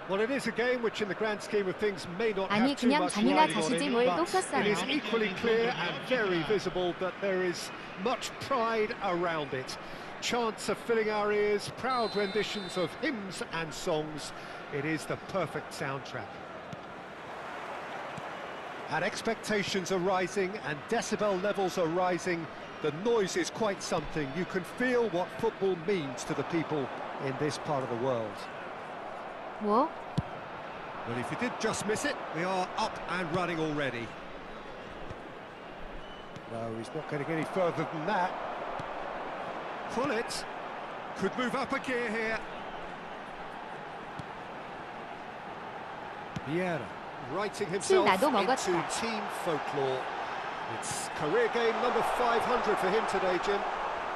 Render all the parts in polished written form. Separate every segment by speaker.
Speaker 1: Well, it is a game which, in the grand scheme of things, may not
Speaker 2: 아니
Speaker 1: have too
Speaker 2: 그냥
Speaker 1: much
Speaker 2: 잔이나
Speaker 1: riding on
Speaker 2: 자시지
Speaker 1: it,
Speaker 2: 뭘 또
Speaker 1: but it is
Speaker 2: 켰어요.
Speaker 1: equally clear and very visible that there is much pride around it. Chants are filling our ears, proud renditions of hymns and songs. It is the perfect soundtrack. And expectations are rising and decibel levels are rising. The noise is quite something. You can feel what football means to the people in this part of the world.
Speaker 2: 뭐?
Speaker 1: Well, if you did just miss it, we are up and running already. No, he's not going to get any further than that. Pullet could move up a gear here. Vieira writing himself
Speaker 2: 나도
Speaker 1: into
Speaker 2: 먹었다.
Speaker 1: team folklore. It's career game number 500 for him today, Jim.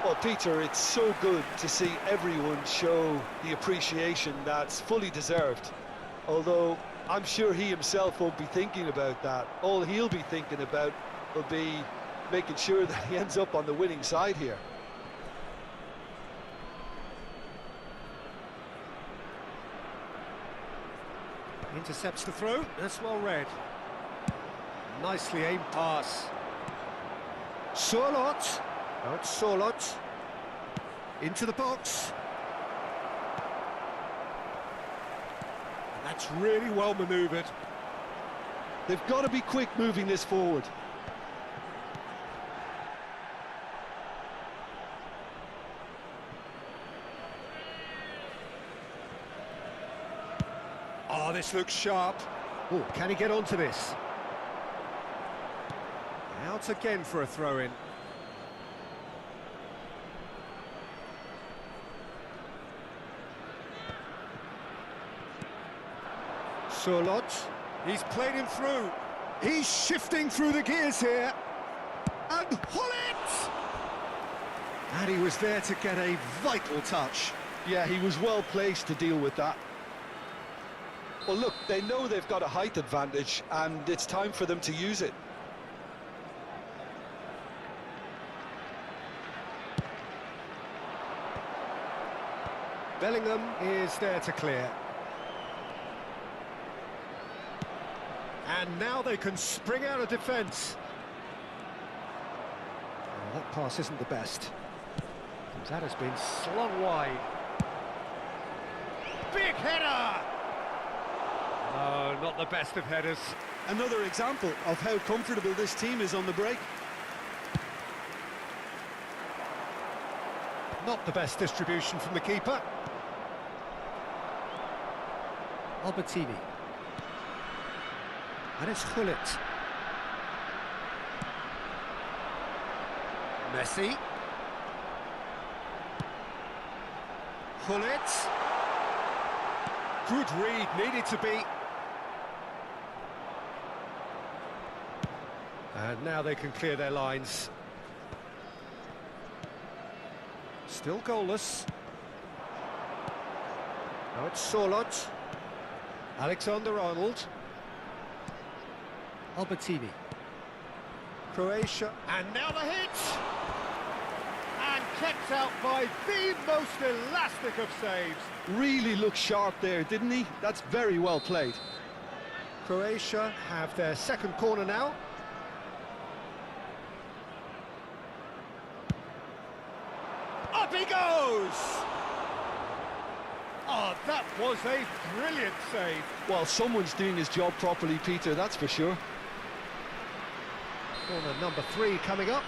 Speaker 3: Well, Peter, it's so good to see everyone show the appreciation that's fully deserved. Although I'm sure he himself won't be thinking about that. All he'll be thinking about will be making sure that he ends up on the winning side here.
Speaker 1: Intercepts the throw, that's well read. Nicely aimed pass. Sorlot. Oh, it's Sorlot. Into the box. And that's really well manoeuvred.
Speaker 3: They've got to be quick moving this forward.
Speaker 1: Oh, this looks sharp. Oh, can he get onto this? Out again for a throw-in. Sorlot, he's played him through. He's shifting through the gears here. And Hullet! And he was there to get a vital touch.
Speaker 3: Yeah, he was well placed to deal with that. Well, look, they know they've got a height advantage, and it's time for them to use it.
Speaker 1: Bellingham is there to clear. And now they can spring out of defence. Oh, that pass isn't the best. That has been slung wide. Big header! No, not the best of headers.
Speaker 3: Another example of how comfortable this team is on the break.
Speaker 1: Not the best distribution from the keeper. Albertini. And it's Hullet. Messi. Hullet. Good read, needed to be. And now they can clear their lines. Still goalless. Now it's Sorlot. Alexander-Arnold. Albertini. Croatia. And now the hit! And kept out by the most elastic of saves.
Speaker 3: Really looked sharp there, didn't he? That's very well played.
Speaker 1: Croatia have their second corner now. Up he goes! Oh, That was a brilliant save.
Speaker 3: Well, someone's doing his job properly, Peter, that's for sure.
Speaker 1: Corner number 3 coming up.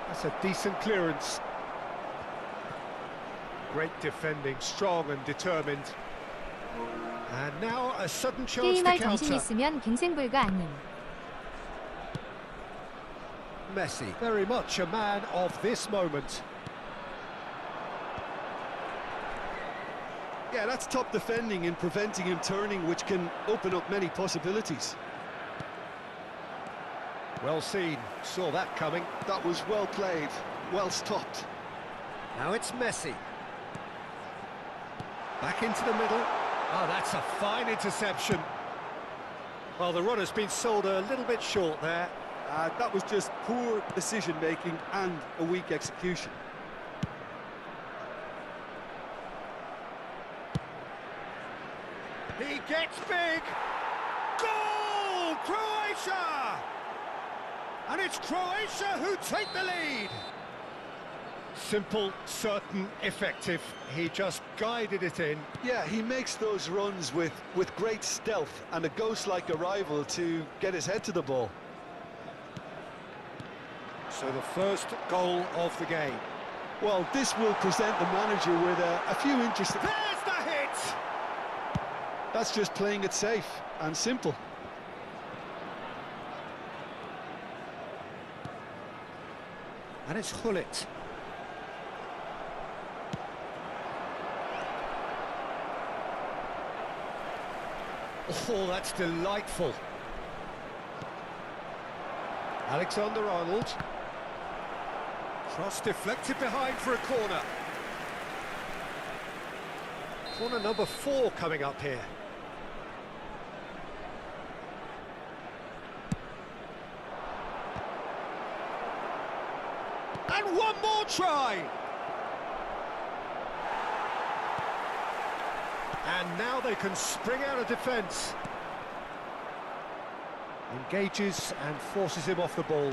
Speaker 1: That's a decent clearance. Great defending, strong and determined. And now a sudden chance to
Speaker 2: 게임할 정신
Speaker 1: counter.
Speaker 2: 있으면 갱생불가 아님.
Speaker 1: Messi, very much a man of this moment.
Speaker 3: Yeah, that's top defending and preventing him turning, which can open up many possibilities.
Speaker 1: Well seen, saw that coming.
Speaker 3: That was well played, well stopped.
Speaker 1: Now it's Messi. Back into the middle. Oh, that's a fine interception. Well, the runner's been sold a little bit short there.
Speaker 3: That was just poor decision-making and a weak execution.
Speaker 1: He gets big. Goal! Croatia! And it's Croatia who take the lead. Simple, certain, effective. He just guided it in.
Speaker 3: Yeah, he makes those runs with great stealth and a ghost-like arrival to get his head to the ball.
Speaker 1: So the first goal of the game.
Speaker 3: Well, this will present the manager with a few interesting...
Speaker 1: There's the hit!
Speaker 3: That's just playing it safe and simple.
Speaker 1: And it's Hullet. Oh, that's delightful. Alexander-Arnold. Cross deflected behind for a corner. Corner number 4 coming up here. And one more try! And now they can spring out of defence. Engages and forces him off the ball.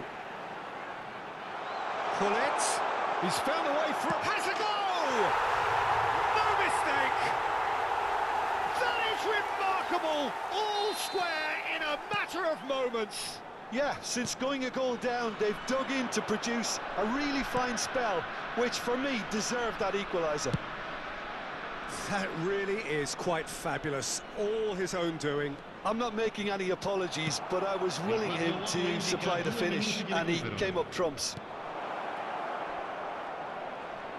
Speaker 1: Hullet, he's found a way through. Has a goal! No mistake! That is remarkable! All square in a matter of moments.
Speaker 3: Yeah, since going a goal down, they've dug in to produce a really fine spell, which for me deserved that equaliser.
Speaker 1: That really is quite fabulous. All his own doing.
Speaker 3: I'm not making any apologies, but I was willing him to supply the finish, and he came up trumps.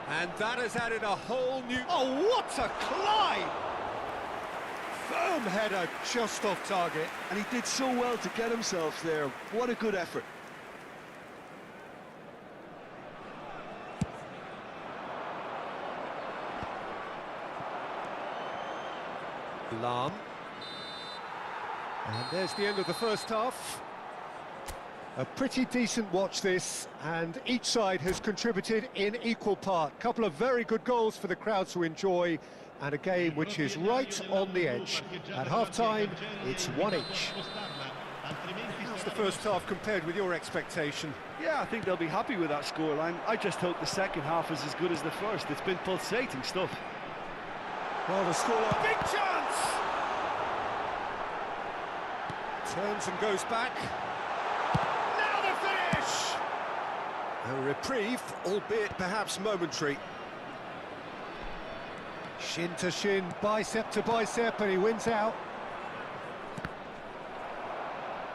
Speaker 1: And that has added a whole new... Oh, what a climb! Firm header just off target.
Speaker 3: And he did so well to get himself there. What a good effort.
Speaker 1: Lam. And there's the end of the first half. A pretty decent watch this, and each side has contributed in equal part. Couple of very good goals for the crowd to enjoy, and a game which is right on the edge. At half-time, it's 1 each. How's the first half compared with your expectation?
Speaker 4: Yeah, I think they'll be happy with that scoreline. I just hope the second half is as good as the first. It's been pulsating stuff.
Speaker 1: Well, the scoreline... Big chance! Turns and goes back. Now the finish! A reprieve, albeit perhaps momentary. Shin to shin, bicep to bicep, and he wins out.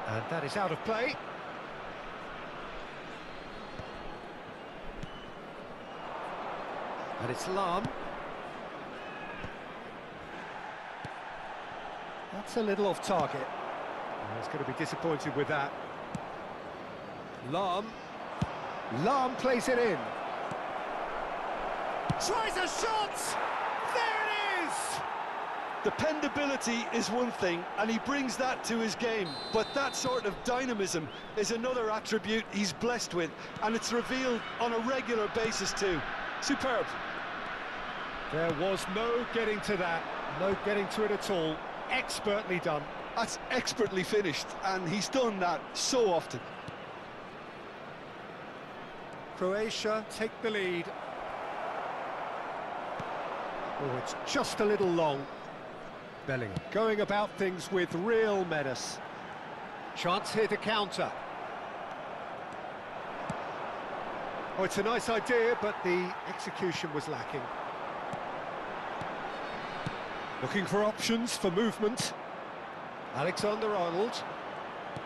Speaker 1: And that is out of play. And it's Lam. That's a little off target. He's going to be disappointed with that. Lam plays it in. Tries a shot! There it is!
Speaker 3: Dependability is one thing, and he brings that to his game, but that sort of dynamism is another attribute he's blessed with, and it's revealed on a regular basis too. Superb.
Speaker 1: There was no getting to that, no getting to it at all. expertly done.
Speaker 3: That's expertly finished, and he's done that so often.
Speaker 1: Croatia take the lead. Oh, it's just a little long. Bellingham going about things with real menace. Chance here to counter. Oh, it's a nice idea, but the execution was lacking. Looking for options for movement. Alexander-Arnold.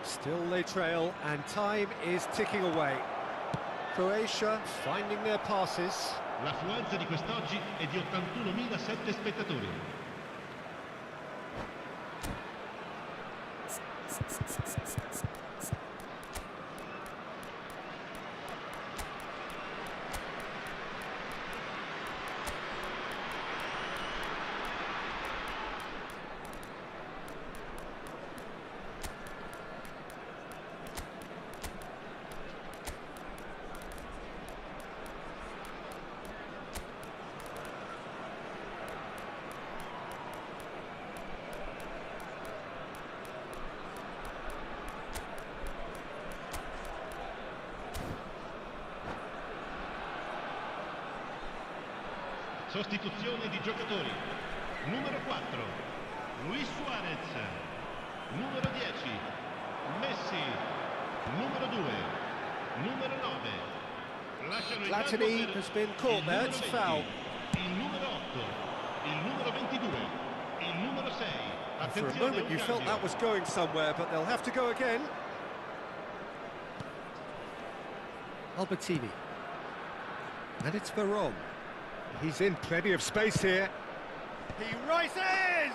Speaker 1: Still they trail, and time is ticking away. Croatia finding their passes.
Speaker 5: L'affluenza di quest'oggi è di 81.007 spettatori. Sostituzione di giocatori. Numero 4, Luis Suarez. Numero 10, Messi. Numero 2, numero 9. Lasciano il
Speaker 1: Platini
Speaker 5: campo per
Speaker 1: has been
Speaker 5: il
Speaker 1: caught there,
Speaker 5: numero
Speaker 1: it's
Speaker 5: 20,
Speaker 1: foul.
Speaker 5: il numero 8, il numero 22, il numero 6.
Speaker 1: For a
Speaker 5: Attenzione,
Speaker 1: moment
Speaker 5: un
Speaker 1: you felt
Speaker 5: cambio.
Speaker 1: that was going somewhere, but they'll have to go again. Albertini. And it's Veron. He's in plenty of space here. He rises!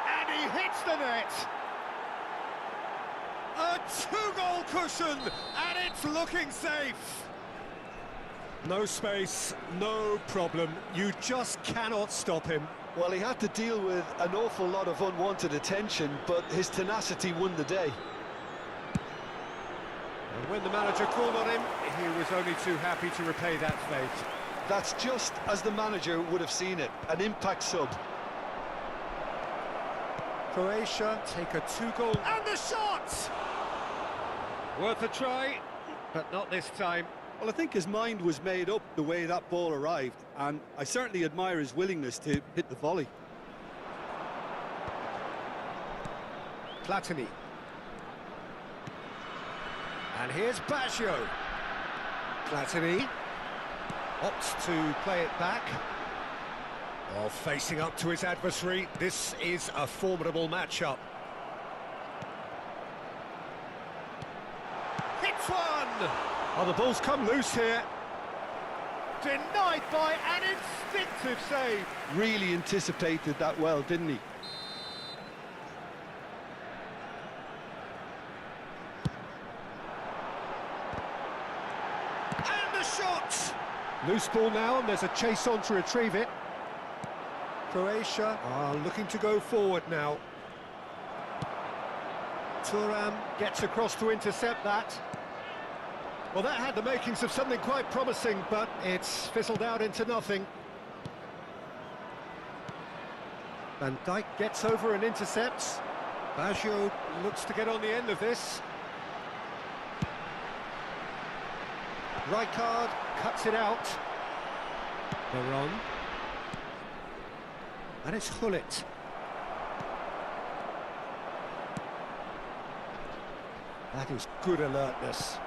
Speaker 1: And he hits the net! A two-goal cushion, and it's looking safe! No space, no problem. You just cannot stop him.
Speaker 3: Well, he had to deal with an awful lot of unwanted attention, but his tenacity won the day.
Speaker 1: And when the manager called on him, he was only too happy to repay that fate.
Speaker 3: That's just as the manager would have seen it, an impact sub.
Speaker 1: Croatia take a two-goal... And the shot! Worth a try, but not this time.
Speaker 4: Well, I think his mind was made up the way that ball arrived, and I certainly admire his willingness to hit the volley.
Speaker 1: Platini. And here's Baggio. Platini opts to play it back. While facing up to his adversary, this is a formidable matchup. Hits one! Oh, the ball's come loose here. Denied by an instinctive save.
Speaker 4: Really anticipated that well, didn't he?
Speaker 1: And the shot! Loose ball now, and there's a chase on to retrieve it. Croatia are looking to go forward now. Thuram gets across to intercept that. Well, that had the makings of something quite promising, but it's fizzled out into nothing. Van Dijk gets over and intercepts. Baggio looks to get on the end of this. Rijkaard cuts it out. Veron. And it's Hullet. That is good alertness.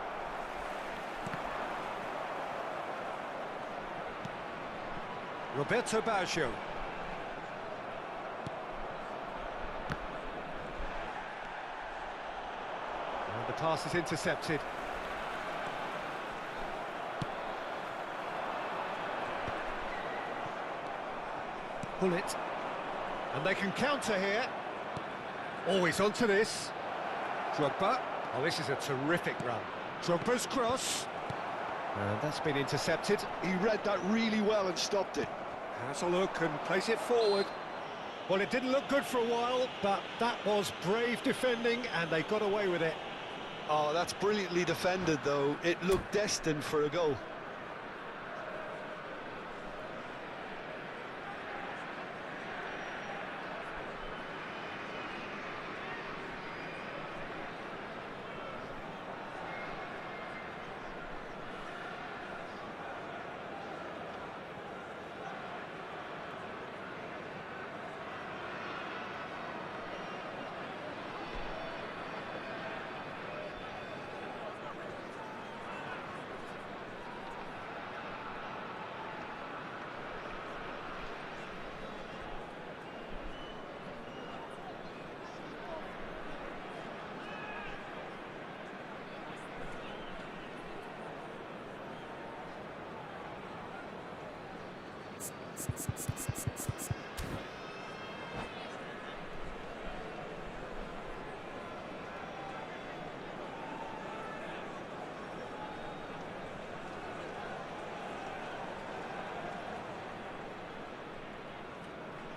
Speaker 1: Roberto Baggio. And the pass is intercepted. Hullet. And they can counter here. Always onto this. Drogba. Oh, this is a terrific run. Drogba's cross. And that's been intercepted.
Speaker 3: He read that really well and stopped it.
Speaker 1: Has a look and plays it forward. Well, it didn't look good for a while, but that was brave defending, and they got away with it.
Speaker 3: Oh, that's brilliantly defended, though. It looked destined for a goal.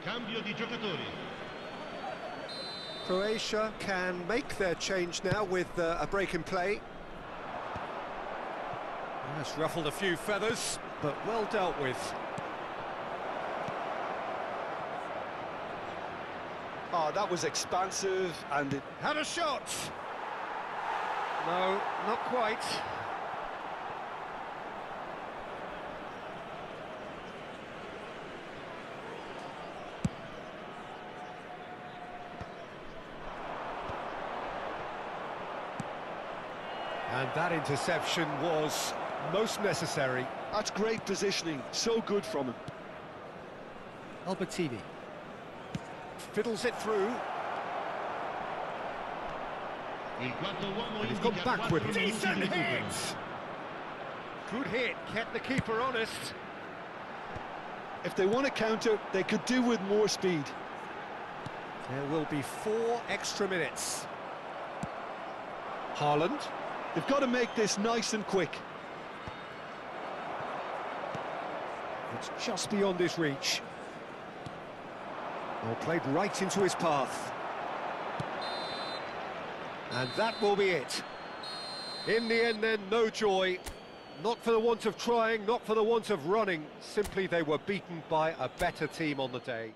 Speaker 5: Cambio di giocatori.
Speaker 1: Croatia can make their change now with a break in play. That's ruffled a few feathers, but well dealt with.
Speaker 3: Oh, that was expansive, and it
Speaker 1: Had a shot! No, not quite. And that interception was most necessary.
Speaker 3: that's great positioning. So good from him.
Speaker 1: Albertini fiddles it through.
Speaker 5: Il quarto uomo
Speaker 1: And he's gone
Speaker 5: indica 4
Speaker 1: backward.
Speaker 5: minuti
Speaker 1: Decent
Speaker 5: di recupero.
Speaker 1: hit! Good hit, kept the keeper honest.
Speaker 3: If they want to counter, they could do with more speed.
Speaker 1: There will be 4 extra minutes. Haaland.
Speaker 3: They've got to make this nice and quick.
Speaker 1: It's just beyond his reach. Well, played right into his path. And that will be it. In the end then, no joy. Not for the want of trying, not for the want of running. Simply they were beaten by a better team on the day.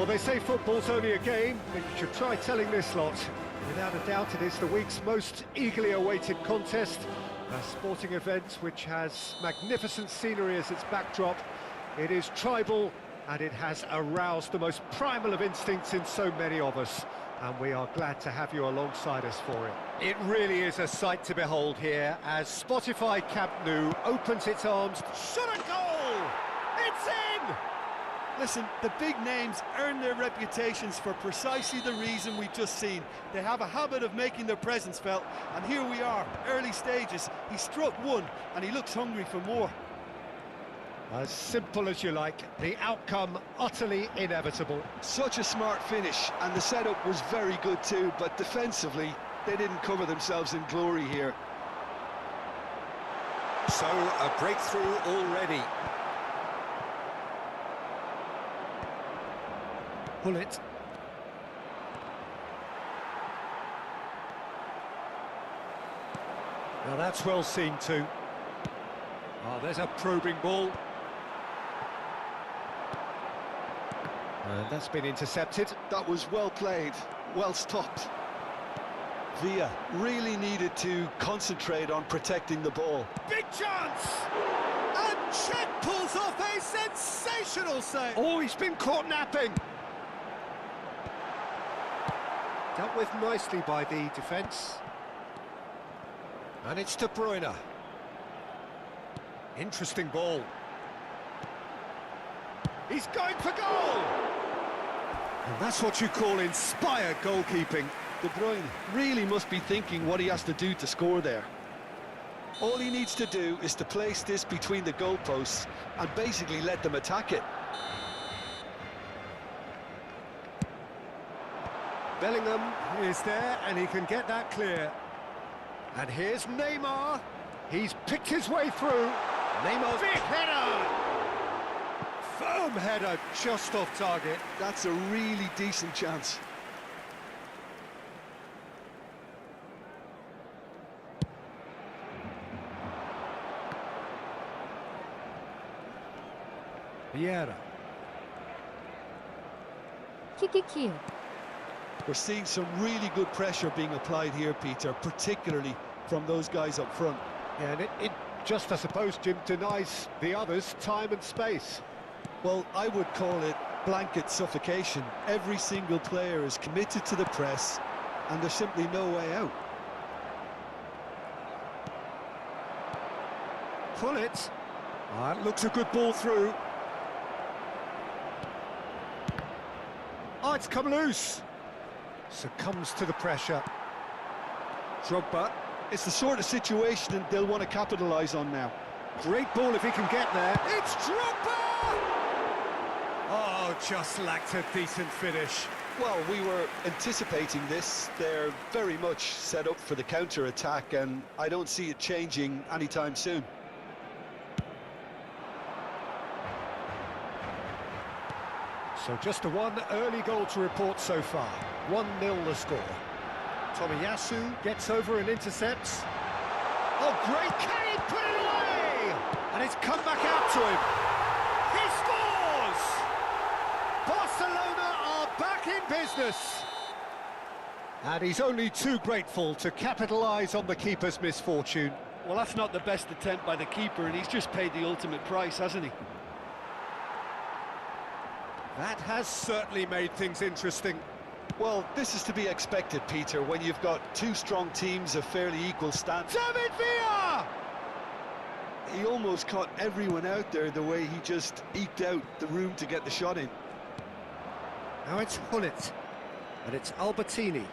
Speaker 1: Well, they say football's only a game, but you should try telling this lot. Without a doubt, it is the week's most eagerly awaited contest, a sporting event which has magnificent scenery as its backdrop. It is tribal, and it has aroused the most primal of instincts in so many of us, and we are glad to have you alongside us for it. It really is a sight to behold here, as Spotify Camp Nou opens its arms. Shot a goal! It's in!
Speaker 4: Listen, the big names earn their reputations for precisely the reason we've just seen. They have a habit of making their presence felt, and here we are, early stages. He struck one, and he looks hungry for more.
Speaker 1: As simple as you like, the outcome utterly inevitable.
Speaker 3: Such a smart finish, and the setup was very good too, but defensively, they didn't cover themselves in glory here.
Speaker 1: So, a breakthrough already. Pull it. Now that's well seen too. Oh, there's a probing ball. And that's been intercepted.
Speaker 3: That was well played, well stopped. Villa really needed to concentrate on protecting the ball.
Speaker 1: Big chance! And Czech pulls off a sensational save. Oh, he's been caught napping. Dealt with nicely by the defence. And it's De Bruyne. Interesting ball. He's going for goal! And that's what you call inspired goalkeeping.
Speaker 3: De Bruyne really must be thinking what he has to do to score there. All he needs to do is to place this between the goalposts and basically let them attack it.
Speaker 1: Bellingham is there and he can get that clear. And here's Neymar. He's picked his way through. Neymar, big header! Firm header, just off target.
Speaker 3: That's a really decent chance.
Speaker 1: Vieira.
Speaker 2: 키키키.
Speaker 3: We're seeing some really good pressure being applied here, Peter, particularly from those guys up front.
Speaker 1: Yeah, and it just, I suppose, Jim, denies the others time and space.
Speaker 3: Well, I would call it blanket suffocation. Every single player is committed to the press, and there's simply no way out.
Speaker 1: Pull it. That looks a good ball through. Oh, it's come loose. Succumbs to the pressure. Drogba.
Speaker 3: It's the sort of situation they'll want to capitalise on now.
Speaker 1: Great ball if he can get there. It's Drogba! Oh, just lacked a decent finish.
Speaker 3: Well, we were anticipating this. They're very much set up for the counter-attack, and I don't see it changing anytime soon.
Speaker 1: So just a one early goal to report so far. 1-0 the score. Tomiyasu gets over and intercepts. Oh, great! Can he put it away? And it's come back out to him. He scores! Barcelona are back in business. And he's only too grateful to capitalise on the keeper's misfortune.
Speaker 4: Well, that's not the best attempt by the keeper, and he's just paid the ultimate price, hasn't he?
Speaker 1: That has certainly made things interesting.
Speaker 3: Well, this is to be expected, Peter, when you've got two strong teams of fairly equal standard.
Speaker 1: David Villa!
Speaker 3: He almost caught everyone out there the way he just eked out the room to get the shot in.
Speaker 1: Now it's Hullet, and it's Albertini.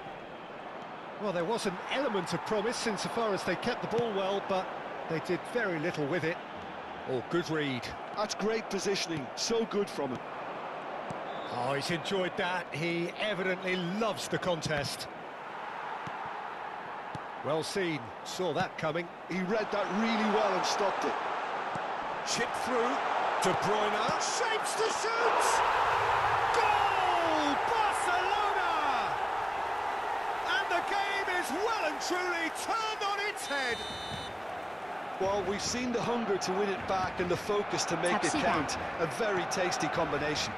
Speaker 1: Well, there was an element of promise insofar as they kept the ball well, but they did very little with it. Oh, good read.
Speaker 3: That's great positioning, so good from him.
Speaker 1: Oh, he's enjoyed that. He evidently loves the contest. Well seen, saw that coming.
Speaker 3: He read that really well and stopped it.
Speaker 1: Chip through, De Bruyne, shapes to shoot! Goal! Barcelona! And the game is well and truly turned on its head.
Speaker 3: Well, we've seen the hunger to win it back and the focus to make it count. A very tasty combination.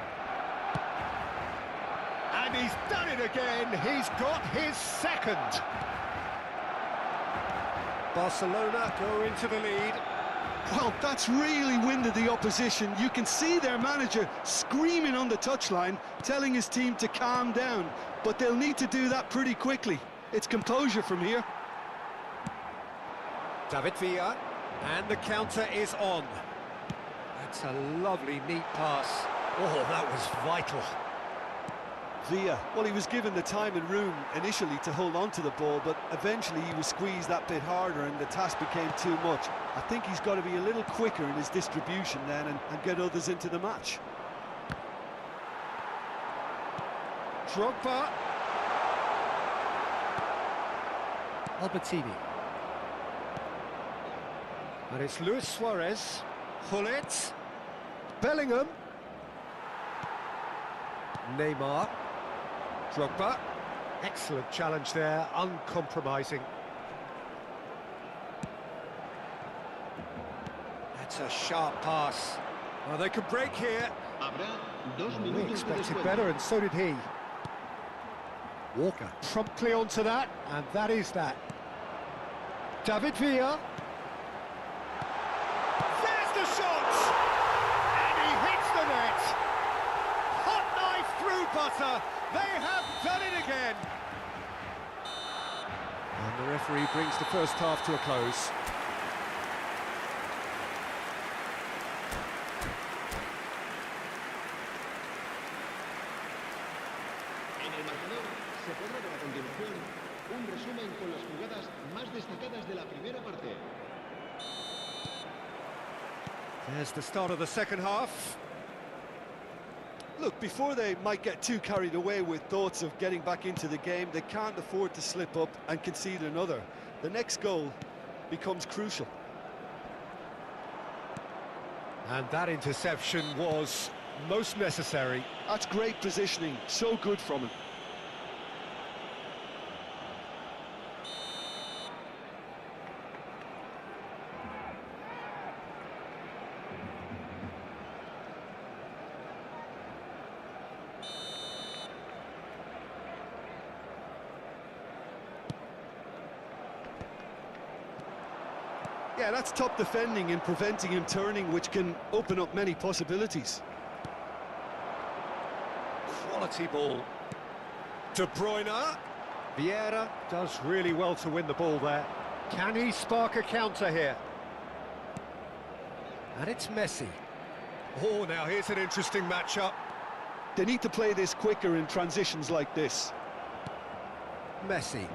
Speaker 1: And he's done it again. He's got his second. Barcelona go into the lead.
Speaker 3: Well, that's really winded the opposition. You can see their manager screaming on the touchline, telling his team to calm down. But they'll need to do that pretty quickly. It's composure from here.
Speaker 1: David Villa, and the counter is on. That's a lovely, neat pass. Oh, that was vital.
Speaker 3: Villa, well, he was given the time and room initially to hold on to the ball, but eventually he was squeezed that bit harder and the task became too much. I think he's got to be a little quicker in his distribution then and get others into the match.
Speaker 1: Drogba. Albertini. And it's Luis Suarez. Hullet. Bellingham. Neymar. Drogba. Excellent challenge there, uncompromising. That's a sharp pass. Well, they can break here. We expected better, and so did he. Walker promptly onto that, and that is that. David Villa. There's the shot! And he hits the net. Hot knife through butter. They have done it again. And the referee brings the first half to a close.
Speaker 5: En el marcador se podrá ver a continuación un resumen con las jugadas más destacadas de la primera parte.
Speaker 1: There's the start of the second half.
Speaker 4: Look, before they might get too carried away with thoughts of getting back into the game, they can't afford to slip up and concede another. The next goal becomes crucial.
Speaker 1: And that interception was most necessary.
Speaker 4: That's great positioning, so good from him. Yeah, that's top defending and preventing him turning, which can open up many possibilities.
Speaker 1: Quality ball. De Bruyne. Vieira does really well to win the ball there. Can he spark a counter here? And it's Messi. Oh, now here's an interesting matchup.
Speaker 4: They need to play this quicker in transitions like this.
Speaker 1: Messi.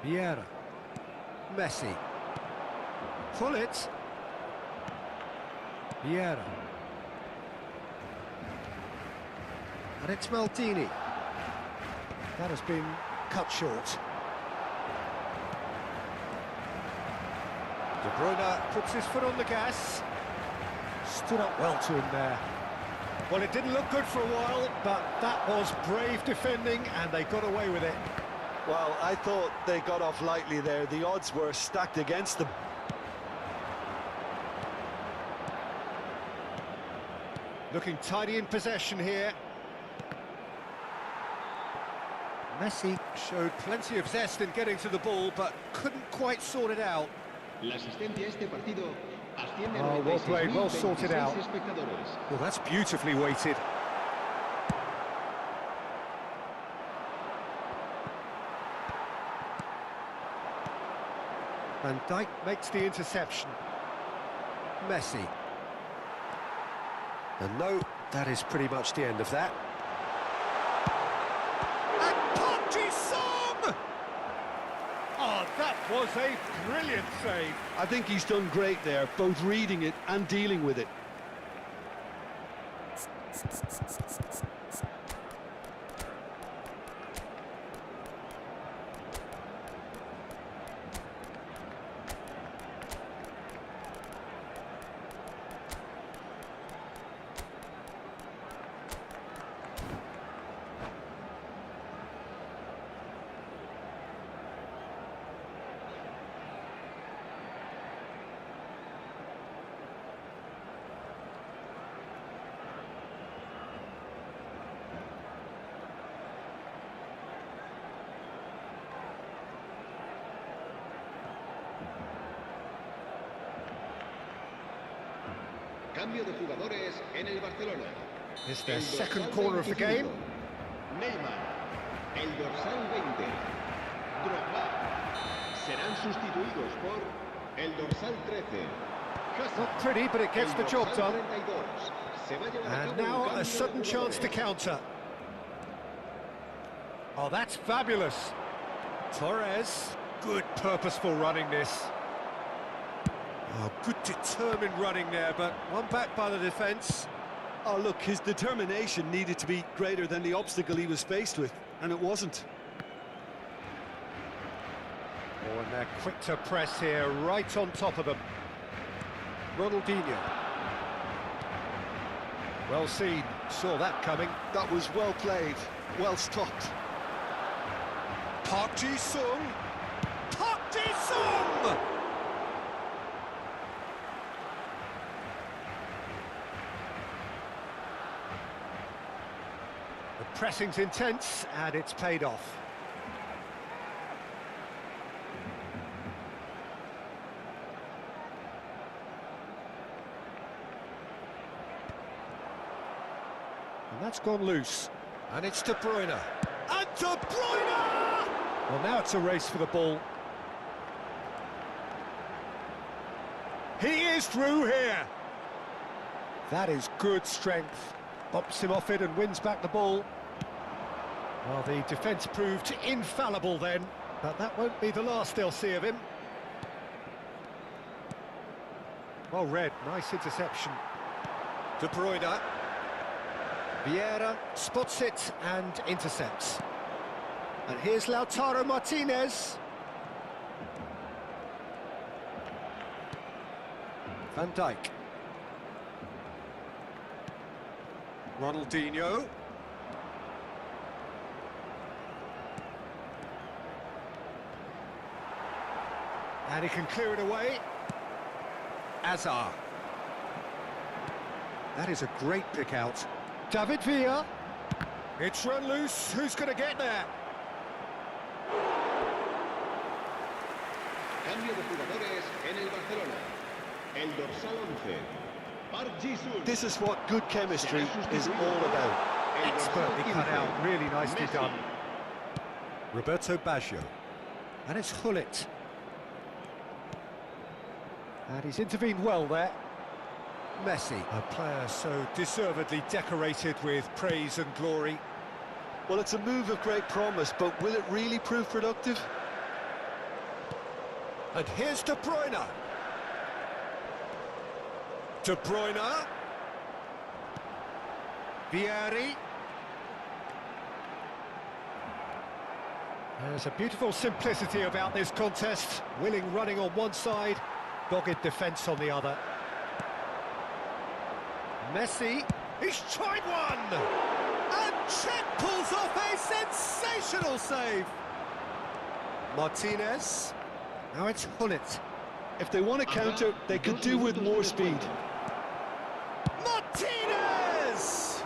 Speaker 1: Vieira. Messi. Pull it. Vieira. And it's Maldini. That has been cut short. De Bruyne puts his foot on the gas. Stood up well to him there. Well, it didn't look good for a while, but that was brave defending, and they got away with it.
Speaker 4: Well, I thought they got off lightly there. The odds were stacked against them.
Speaker 1: Looking tidy in possession here. Messi showed plenty of zest in getting to the ball, but couldn't quite sort it out.
Speaker 5: La asistencia a este partido asciende a
Speaker 1: Oh, well played, well sorted out.
Speaker 5: 96.026 espectadores.
Speaker 1: Well, that's beautifully weighted. Van Dijk makes the interception. Messi. And no, that is pretty much the end of that. And Park Ji-sung! Oh, that was a brilliant save.
Speaker 4: I think he's done great there, both reading it and dealing with it.
Speaker 5: Cambio de jugadores en el Barcelona.
Speaker 1: It's their
Speaker 5: El
Speaker 1: second
Speaker 5: dorsal
Speaker 1: corner of the
Speaker 5: 25,
Speaker 1: game.
Speaker 5: Neymar. El dorsal 20. Drogba. Serán sustituidos por el dorsal 13. Hazard.
Speaker 1: Not pretty, but it gets
Speaker 5: El
Speaker 1: the job
Speaker 5: dorsal
Speaker 1: done.
Speaker 5: 32. Se va a llevar a
Speaker 1: And
Speaker 5: cabo un
Speaker 1: now
Speaker 5: cambio
Speaker 1: a
Speaker 5: de
Speaker 1: sudden chance to
Speaker 5: jugadores.
Speaker 1: counter. Oh, that's fabulous. Torres, good purposeful running this. Oh, good determined running there, but one back by the defence.
Speaker 4: Oh, look, his determination needed to be greater than the obstacle he was faced with, and it wasn't.
Speaker 1: Oh, and they're quick to press here, right on top of them. Ronaldinho. Well seen, saw that coming.
Speaker 4: That was well played, well stopped.
Speaker 1: Park Ji-sung! Park Ji-sung! The pressing's intense, and it's paid off. And that's gone loose. And it's De Bruyne. And De Bruyne! Well, now it's a race for the ball. He is through here. That is good strength. Bumps him off it and wins back the ball. Well, the defence proved infallible then, but that won't be the last they'll see of him. Well read, nice interception. De Bruyne. Vieira spots it and intercepts. And here's Lautaro Martinez. Van Dijk. Ronaldinho. And he can clear it away. Azar. That is a great pick out. David Villa. It's run loose. Who's going to get there?
Speaker 5: Cambio de jugadores en el Barcelona. El dorsal 11. Park Ji-sung.
Speaker 3: This is what good chemistry is all about.
Speaker 1: Expertly cut out, really nicely done. Roberto Baggio. And it's Gullit. And he's intervened well there. Messi, a player so deservedly decorated with praise and glory.
Speaker 3: Well, it's a move of great promise, but will it really prove productive?
Speaker 1: And here's De Bruyne. De Bruyne. Vieri. There's a beautiful simplicity about this contest. Willing running on one side, dogged defence on the other. Messi, he's tried one! And Cech pulls off a sensational save! Martinez, now it's Gullit.
Speaker 3: If they want to counter, they could do with more speed.
Speaker 1: Martinez!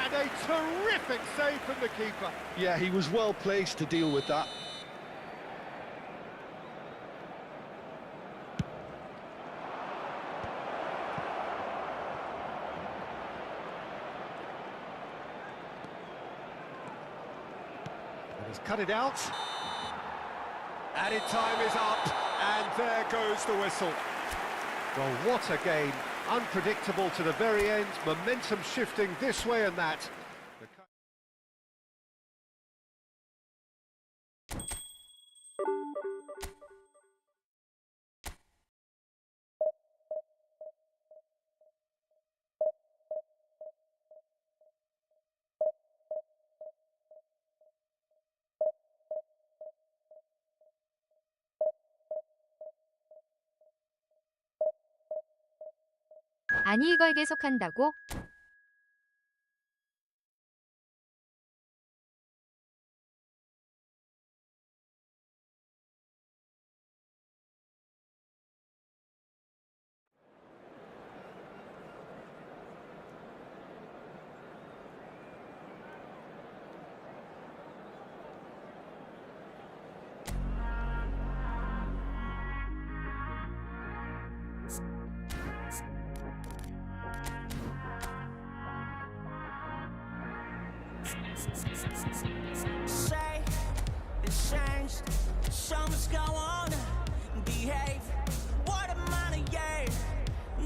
Speaker 1: And a terrific save from the keeper.
Speaker 3: Yeah, he was well placed to deal with that.
Speaker 1: He's cut it out. Added time is up, and there goes the whistle. Well, what a game. Unpredictable to the very end, momentum shifting this way and that.
Speaker 2: 아니 이걸 계속한다고?
Speaker 6: Say it's changed, so much go on, behave. What a money, yeah.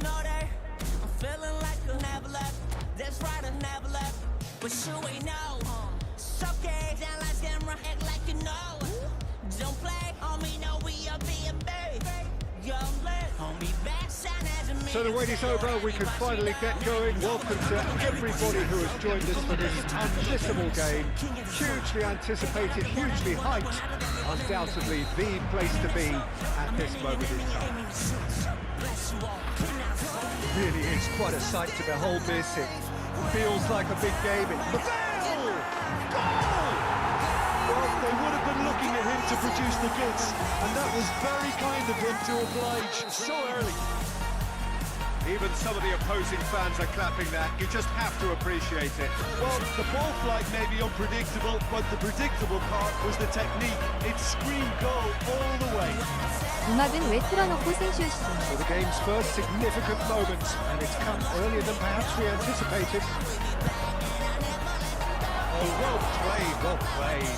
Speaker 6: No day, I'm feeling like I never left. That's right, I never left. But you ain't know. It's okay, down like camera, act like you know. Don't play on me, no, we are being big.
Speaker 1: So the wait is over, we can finally get going. Welcome to everybody who has joined us for this unmissable game. Hugely anticipated, hugely hyped. Undoubtedly the place to be at this moment in time. Really is quite a sight to behold this. It feels like a big game. Goal!
Speaker 3: Well, they would have been looking at him to produce the goods, and that was very kind of him to oblige so early.
Speaker 1: Even some of the opposing fans are clapping that. You just have to appreciate it.
Speaker 3: Well, the ball flight may be unpredictable, but the predictable part was the technique. It screamed goal all the way.
Speaker 2: 음악은 왜 틀어놓고 생쇼시?
Speaker 1: For the game's first significant moment, and it's come earlier than perhaps we anticipated. Oh, well played, well played.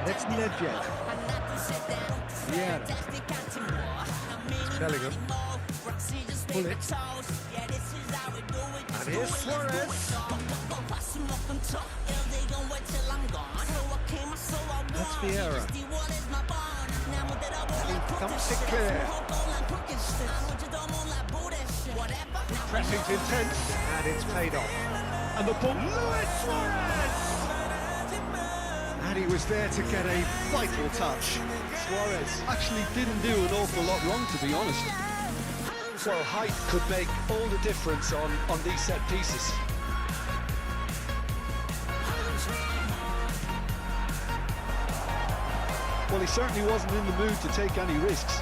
Speaker 1: And it's Nedved. Vieira. Bellingham. Gullit. And here's Suarez. That's Vieira. Adding Thumps it clear. Pressing's intense, and it's paid off. And the ball, Luis Suarez! And he was there to get a vital touch.
Speaker 3: Suarez actually didn't do an awful lot wrong, to be honest. Well, height could make all the difference on these set pieces. Well, he certainly wasn't in the mood to take any risks.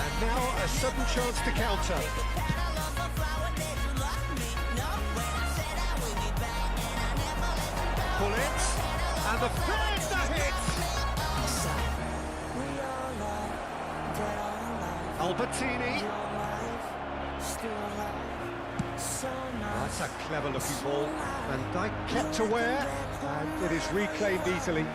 Speaker 1: And now a sudden chance to counter. Pull it, and the there's the hit! Albertini. That's a clever looking ball. Van Dijk kept aware, and it is reclaimed easily.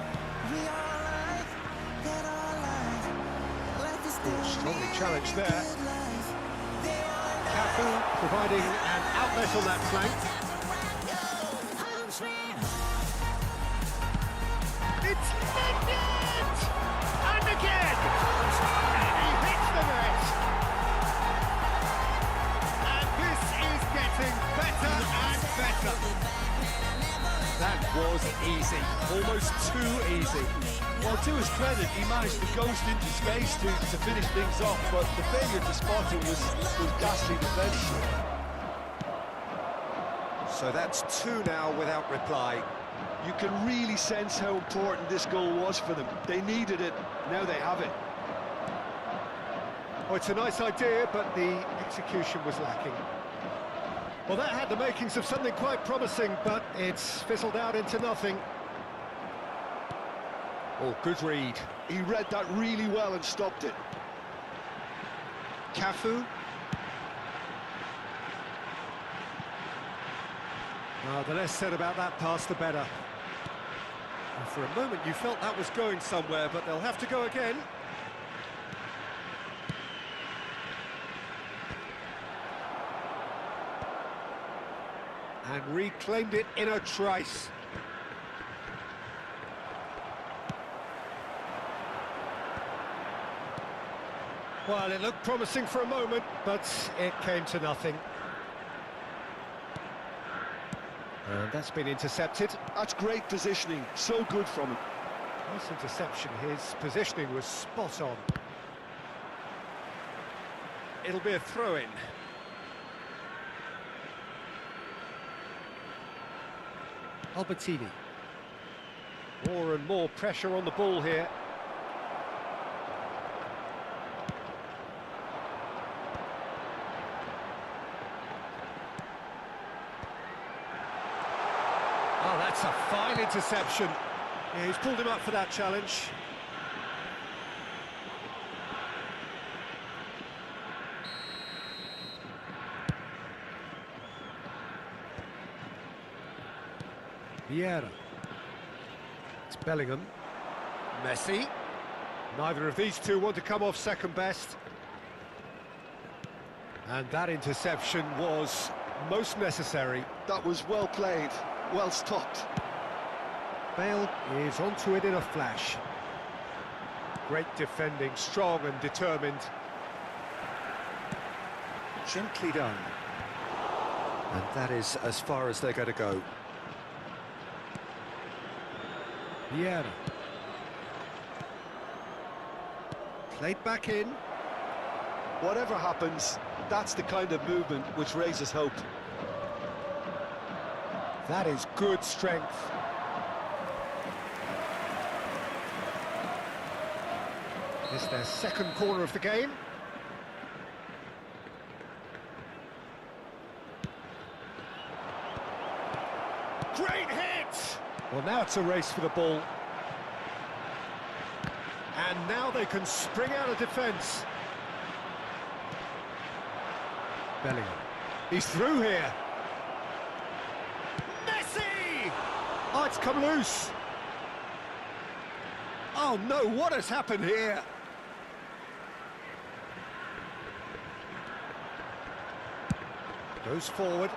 Speaker 1: Strongly challenged there. Cafu providing an outlet on that flank. It's ended! And again! And he hits the net! And this is getting better and better. That was easy, almost too easy.
Speaker 4: Well, to his credit, he managed to ghost into space to finish things off, but the failure to spot him was ghastly defence.
Speaker 1: So that's two now without reply.
Speaker 3: You can really sense how important this goal was for them. They needed it, now they have it.
Speaker 1: Oh, it's a nice idea, but the execution was lacking. Well, that had the makings of something quite promising, but it's fizzled out into nothing. Oh, good read.
Speaker 3: He read that really well and stopped it.
Speaker 1: Cafu. Oh, the less said about that pass, the better. And for a moment, you felt that was going somewhere, but they'll have to go again. And reclaimed it in a trice. Well, it looked promising for a moment, but it came to nothing. And that's been intercepted.
Speaker 3: That's great positioning, so good from him.
Speaker 1: Nice interception, his positioning was spot on. It'll be a throw-in. Albertini. More and more pressure on the ball here. Oh, that's a fine interception. Yeah, he's pulled him up for that challenge. Vieira. It's Bellingham. Messi. Neither of these two want to come off second best. And that interception was most necessary.
Speaker 3: That was well played, well stopped.
Speaker 1: Bale is onto it in a flash. Great defending, strong and determined. Gently done. And that is as far as they're going to go. Vieira. Played back in.
Speaker 3: Whatever happens, that's the kind of movement which raises hope.
Speaker 1: That is good strength. It's their second corner of the game. Great hit! Well, now it's a race for the ball. And now they can spring out of defence. Bellingham. He's through here. Messi! Oh, it's come loose. Oh no, what has happened here? Goes forward.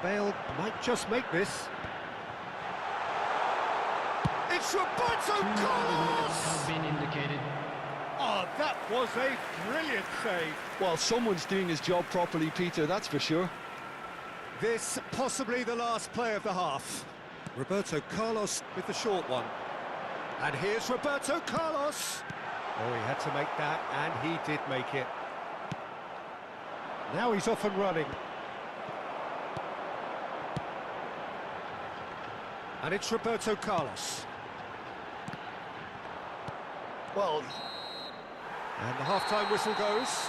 Speaker 1: Bale might just make this. It's Roberto Carlos!
Speaker 5: Has been indicated.
Speaker 1: Oh, That was a brilliant save.
Speaker 3: Well, someone's doing his job properly, Peter, that's for sure.
Speaker 1: This possibly the last play of the half. Roberto Carlos with the short one. And here's Roberto Carlos. Oh, he had to make that, and he did make it. Now he's off and running. And it's Roberto Carlos.
Speaker 3: Well,
Speaker 1: And the half-time whistle goes.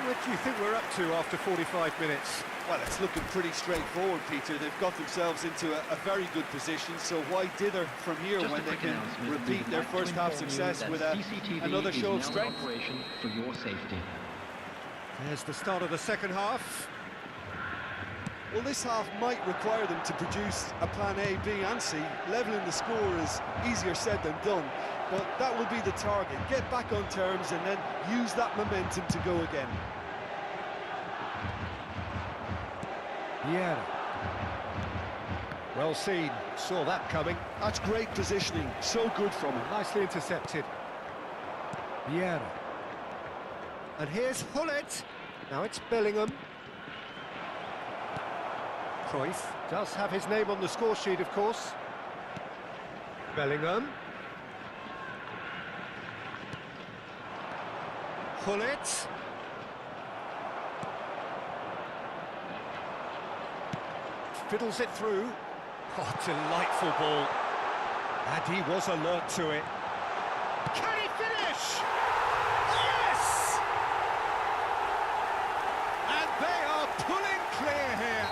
Speaker 1: What do you think we're up to after 45 minutes?
Speaker 4: Well, it's looking pretty straightforward, Peter. They've got themselves into a very good position, so why dither from here
Speaker 5: Just
Speaker 4: when
Speaker 5: a
Speaker 4: they
Speaker 5: quick
Speaker 4: can
Speaker 5: announcement.
Speaker 4: repeat
Speaker 5: We'd
Speaker 4: their
Speaker 5: like to
Speaker 4: first half
Speaker 5: inform you
Speaker 4: success
Speaker 5: that
Speaker 4: with
Speaker 5: CCTV
Speaker 4: another show
Speaker 5: is
Speaker 4: of
Speaker 5: now in
Speaker 4: strength?
Speaker 5: operation for your safety.
Speaker 1: There's the start of the second half.
Speaker 4: Well, this half might require them to produce a plan A, B and C. Levelling the score is easier said than done, but that will be the target. Get back on terms and then use that momentum to go again.
Speaker 1: Yeah. Well seen. Saw that coming.
Speaker 4: That's great positioning. So good from him.
Speaker 1: Nicely intercepted. Vieira. And here's Hullet. Now it's Bellingham. Cruyff does have his name on the score sheet, of course. Bellingham. Hullet. Fiddles it through. Oh, delightful ball. And he was alert to it. Can he finish? Yes! And they are pulling clear here.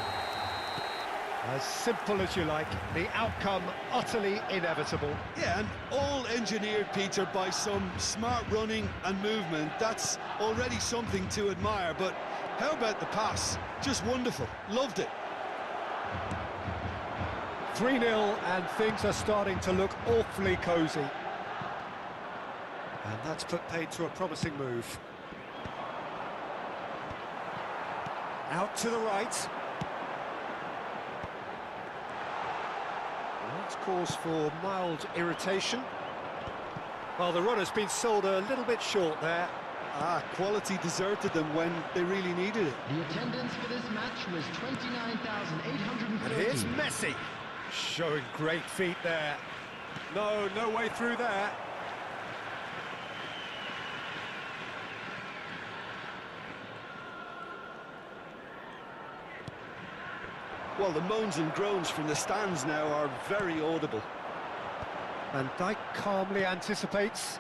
Speaker 1: As simple as you like, the outcome utterly inevitable.
Speaker 4: Yeah, and all engineered, Peter, by some smart running and movement. That's already something to admire, but how about the pass? Just wonderful. Loved it.
Speaker 1: 3-0 and things are starting to look awfully cosy. And that's put paid to a promising move. Out to the right. That's cause for mild irritation. Well, the run has been sold a little bit short there.
Speaker 4: Quality deserted them when they really needed it.
Speaker 5: The attendance for this match was 29,830.
Speaker 1: And here's Messi, showing great feet there. No way through there.
Speaker 4: Well, the moans and groans from the stands now are very audible.
Speaker 1: Van Dijk calmly anticipates.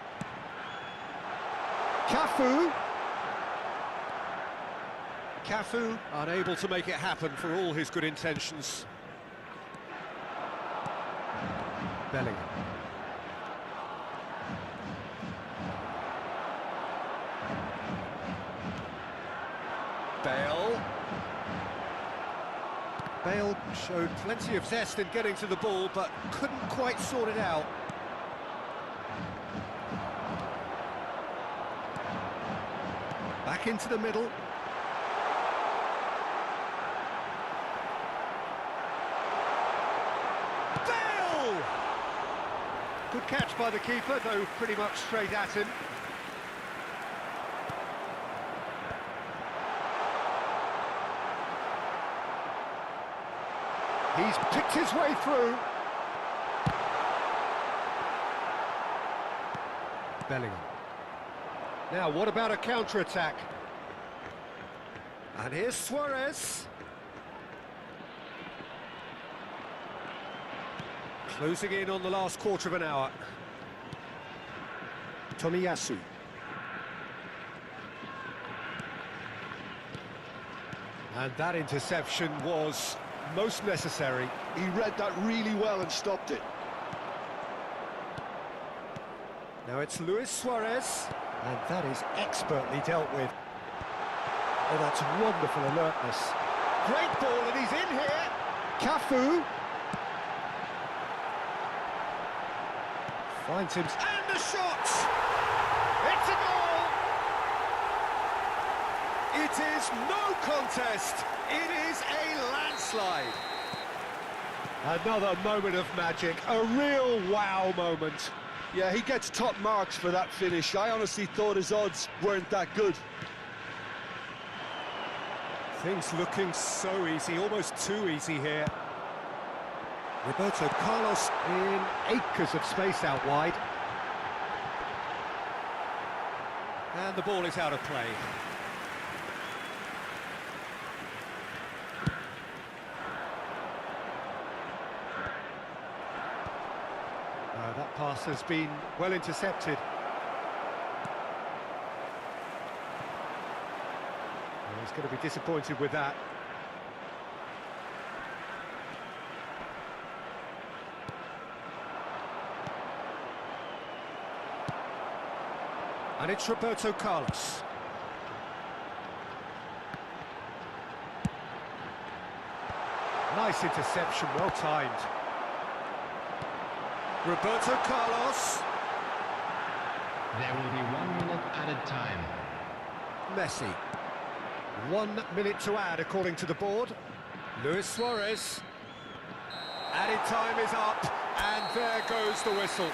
Speaker 1: Cafu. Cafu unable to make it happen for all his good intentions. Bellingham. Bale. Bale showed plenty of zest in getting to the ball, but couldn't quite sort it out. Back into the middle. Bale! Good catch by the keeper, though pretty much straight at him. He's picked his way through. Bellingham. Now, what about a counter-attack? And here's Suarez. Closing in on the last quarter of an hour. Tomiyasu. And that interception was most necessary.
Speaker 4: He read that really well and stopped it.
Speaker 1: Now it's Luis Suarez, and that is expertly dealt with. Oh, that's wonderful alertness. Great ball, and he's in here. Cafu. Finds him, and the shot! It's a goal! It is no contest. It is a landslide. Another moment of magic, a real wow moment.
Speaker 3: Yeah, he gets top marks for that finish. I honestly thought his odds weren't that good.
Speaker 1: Things looking so easy, almost too easy here. Roberto Carlos in acres of space out wide. And the ball is out of play. That pass has been well intercepted. Well, he's going to be disappointed with that. And it's Roberto Carlos. Nice interception, well timed. Roberto Carlos.
Speaker 5: There will be 1 minute added time.
Speaker 1: Messi. 1 minute to add, according to the board. Luis Suarez. Added time is up, and there goes the whistle.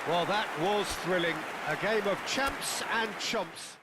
Speaker 1: Well, that was thrilling. A game of champs and chumps.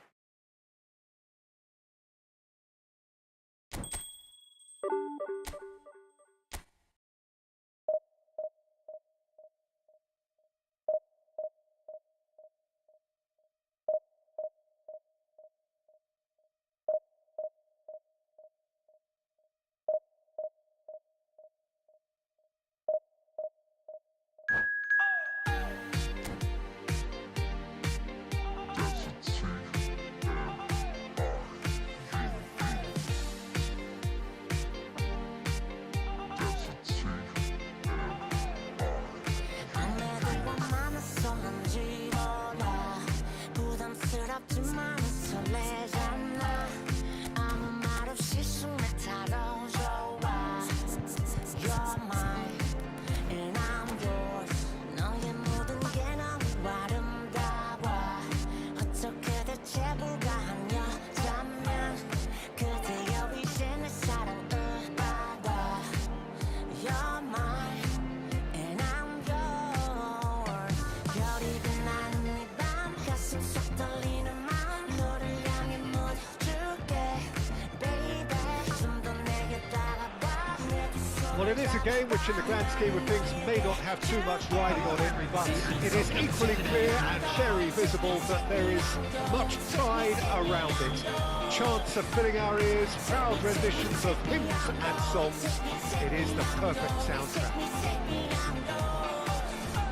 Speaker 1: Well, it is a game which, in the grand scheme of things, may not have too much riding on it, but it is equally clear and very visible that there is much tide around it. Chants are filling our ears, proud renditions of hymns and songs. It is the perfect soundtrack.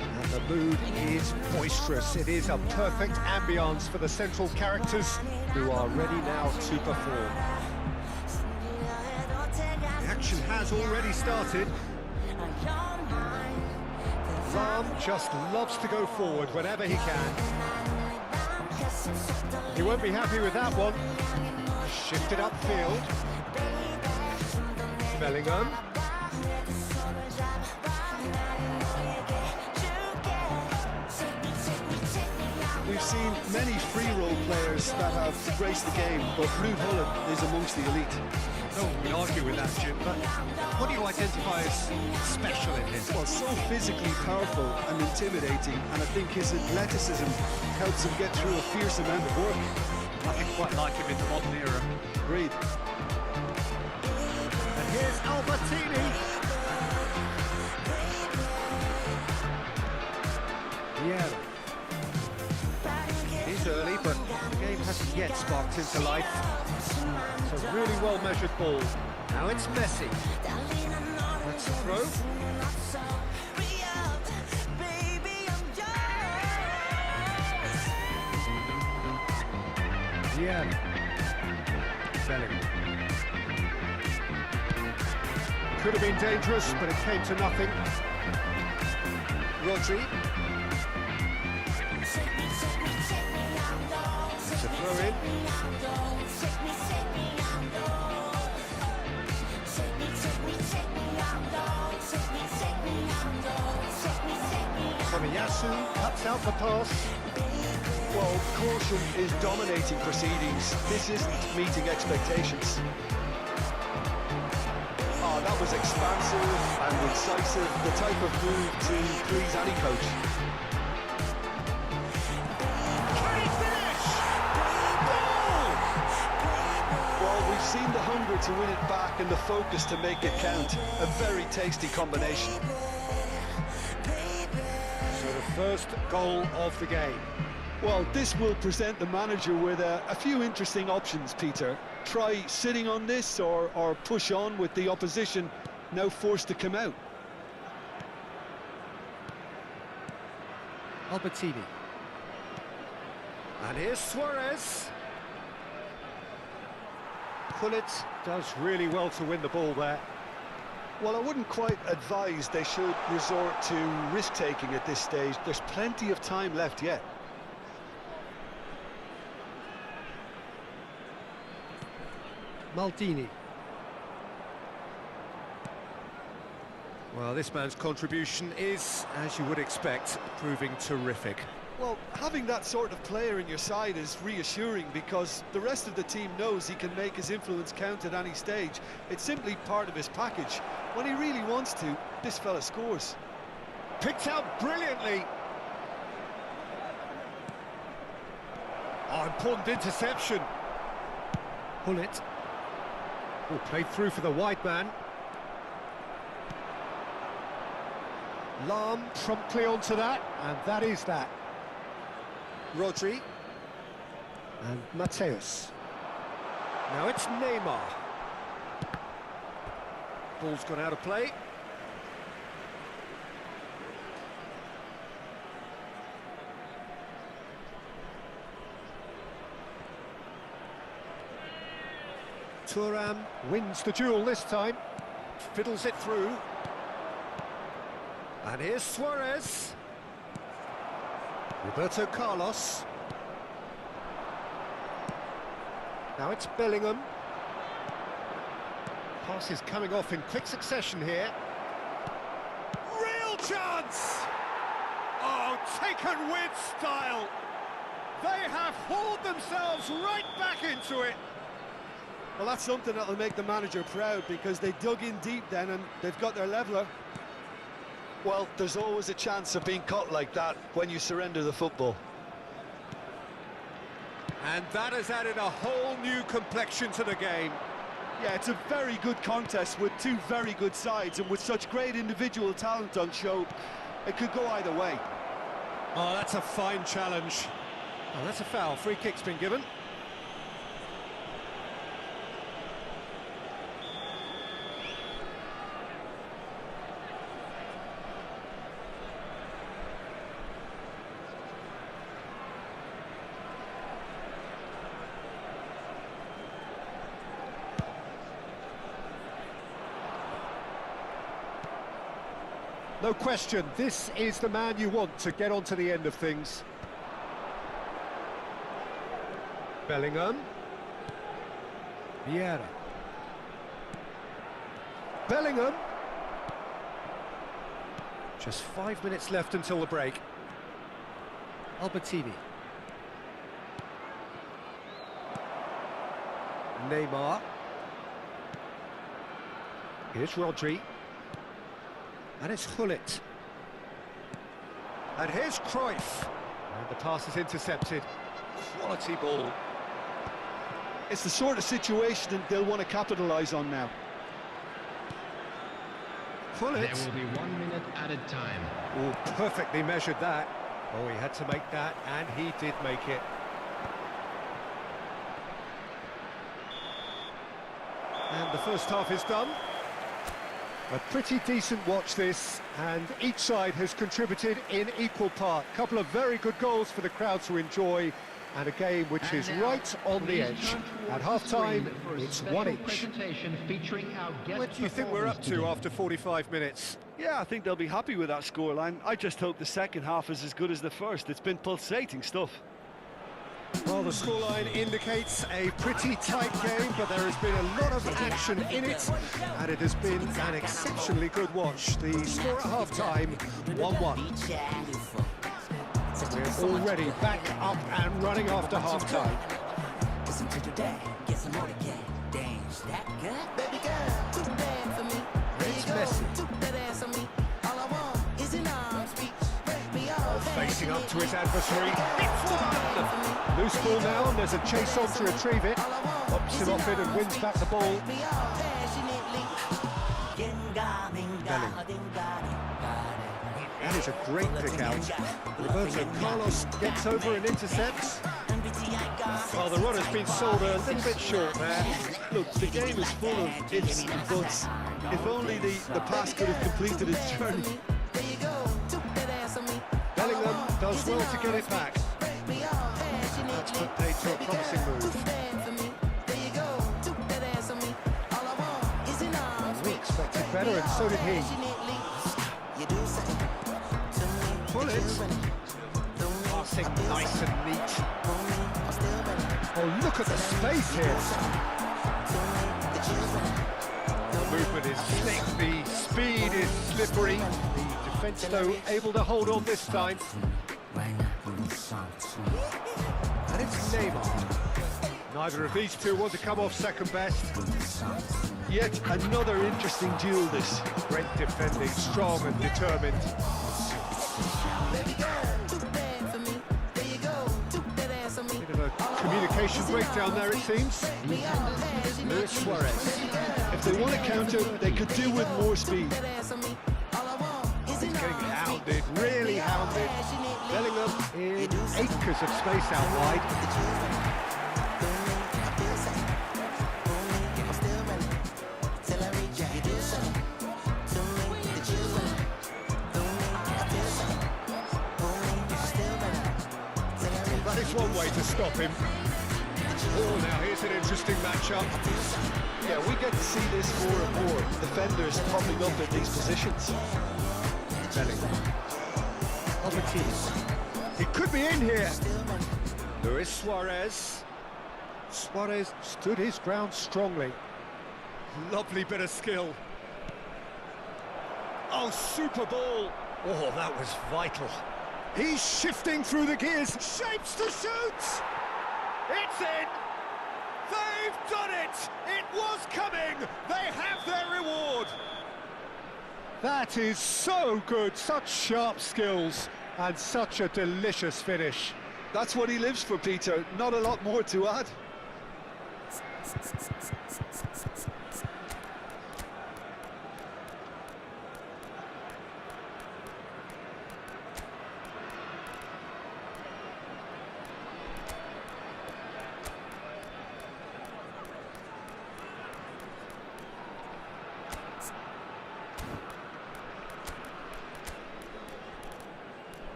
Speaker 1: And the mood is boisterous. It is a perfect ambience for the central characters, who are ready now to perform. Action has already started. Lam just loves to go forward whenever he can. He won't be happy with that one. Shifted upfield. Bellingham.
Speaker 4: We've seen many free role players that have graced the game, but Ruud Gullit is amongst the elite.
Speaker 1: No one would argue with that, Jim, but what do you identify as special in him?
Speaker 4: Well, so physically powerful and intimidating, and I think his athleticism helps him get through a fierce amount of work.
Speaker 1: Nothing quite like him in the modern era.
Speaker 4: Agreed.
Speaker 1: And here's Albertini. Yeah. He's early, but the game hasn't yet sparked into life. It's a really well-measured ball. Now it's Messi. That's a throw. Yeah. Bellingham. Could have been dangerous, but it came to nothing. Rodri. It's a throw in. Tomiyasu cuts out the pass.
Speaker 3: Well, caution is dominating proceedings. This isn't meeting expectations. Oh, that was expansive and incisive, the type of move to please any coach. seen the hunger to win it back and the focus to make it count. A very tasty combination.
Speaker 1: So the first goal of the game.
Speaker 3: Well, this will present the manager with a few interesting options, Peter. Try sitting on this or push on with the opposition now forced to come out.
Speaker 1: Albertini. And here's Suarez. Gullit does really well to win the ball there.
Speaker 3: Well, I wouldn't quite advise they should resort to risk-taking at this stage. There's plenty of time left yet.
Speaker 1: Maldini. Well, this man's contribution is, as you would expect, proving terrific.
Speaker 3: Well, having that sort of player in your side is reassuring because the rest of the team knows he can make his influence count at any stage. It's simply part of his package. When he really wants to, this fella scores.
Speaker 1: Picked out brilliantly. Oh, important interception. Gullit. Oh, played through for the wide man. Lahm promptly onto that, and that is that. Rodri. And Mateus. Now it's Neymar. Ball's gone out of play. Thuram wins the duel this time. Fiddles it through. And here's Suarez. Roberto Carlos. Now it's Bellingham. Passes coming off in quick succession here. Real chance! Oh, taken with style. They have hauled themselves right back into it.
Speaker 4: Well, that's something that'll make the manager proud because they dug in deep then and they've got their leveller.
Speaker 3: Well, there's always a chance of being caught like that when you surrender the football.
Speaker 1: And that has added a whole new complexion to the game.
Speaker 4: Yeah, it's a very good contest with two very good sides, and with such great individual talent on show, it could go either way.
Speaker 1: Oh, that's a fine challenge. Oh, that's a foul. Free kick's been given. No question, this is the man you want to get onto the end of things. Bellingham. Vieira. Bellingham. Just 5 minutes left until the break. Albertini. Neymar. Here's Rodri. And it's Gullit. And here's Cruyff. And the pass is intercepted. Quality ball.
Speaker 4: It's the sort of situation that they'll want to capitalise on now.
Speaker 1: Gullit.
Speaker 5: There will be 1 minute added time.
Speaker 1: Oh, perfectly measured that. Oh, he had to make that, and he did make it. And the first half is done. A pretty decent watch this, and each side has contributed in equal part. A couple of very good goals for the crowd to enjoy, and a game which is right on the edge. At half-time, it's one each. What do you think we're up to after 45 minutes?
Speaker 4: Yeah, I think they'll be happy with that scoreline. I just hope the second half is as good as the first. It's been pulsating stuff.
Speaker 1: Well, the scoreline indicates a pretty tight game, but there has been a lot of action in it, and it has been an exceptionally good watch. The score at half-time, 1-1. We're already back up and running after half-time. It's Messi. Facing up to his adversary. It's one! Loose ball now, and there's a chase on to retrieve it. But snaps him off it and wins back the ball. That is a great pick out. Roberto Carlos gets over and intercepts.
Speaker 3: Well, the run has been sold a little bit short there. Look, the game is full of ifs and buts. If only the pass could have completed its journey.
Speaker 1: Bellingham does well to get it back. That's put paid to a promising move. We expected better, and so did he. Pull it. Passing nice and neat. Oh, look at the space here. The movement is slick, the speed is slippery. The defence, though, able to hold on this time. And it's Neymar. Neither of these two want to come off second best.
Speaker 3: Yet another interesting duel, this.
Speaker 1: Great defending, strong and determined. Bit of a communication breakdown there, it seems. Luis Suarez.
Speaker 3: If they want to counter, they could do with more speed.
Speaker 1: He's getting hounded, really hounded. Bellingham in acres of space out wide. That is one way to stop him. Oh, now here's an interesting matchup.
Speaker 3: Yeah, we get to see this more and more. Defenders popping up in these positions.
Speaker 1: Bellingham. He could be in here. Luis Suarez. Suarez stood his ground strongly. Lovely bit of skill. Oh, super ball. Oh, that was vital. He's shifting through the gears. Shapes to shoot. It's in. They've done it. It was coming. They have their reward. That is so good. Such sharp skills and such a delicious finish.
Speaker 3: That's what he lives for, Peter. Not a lot more to add.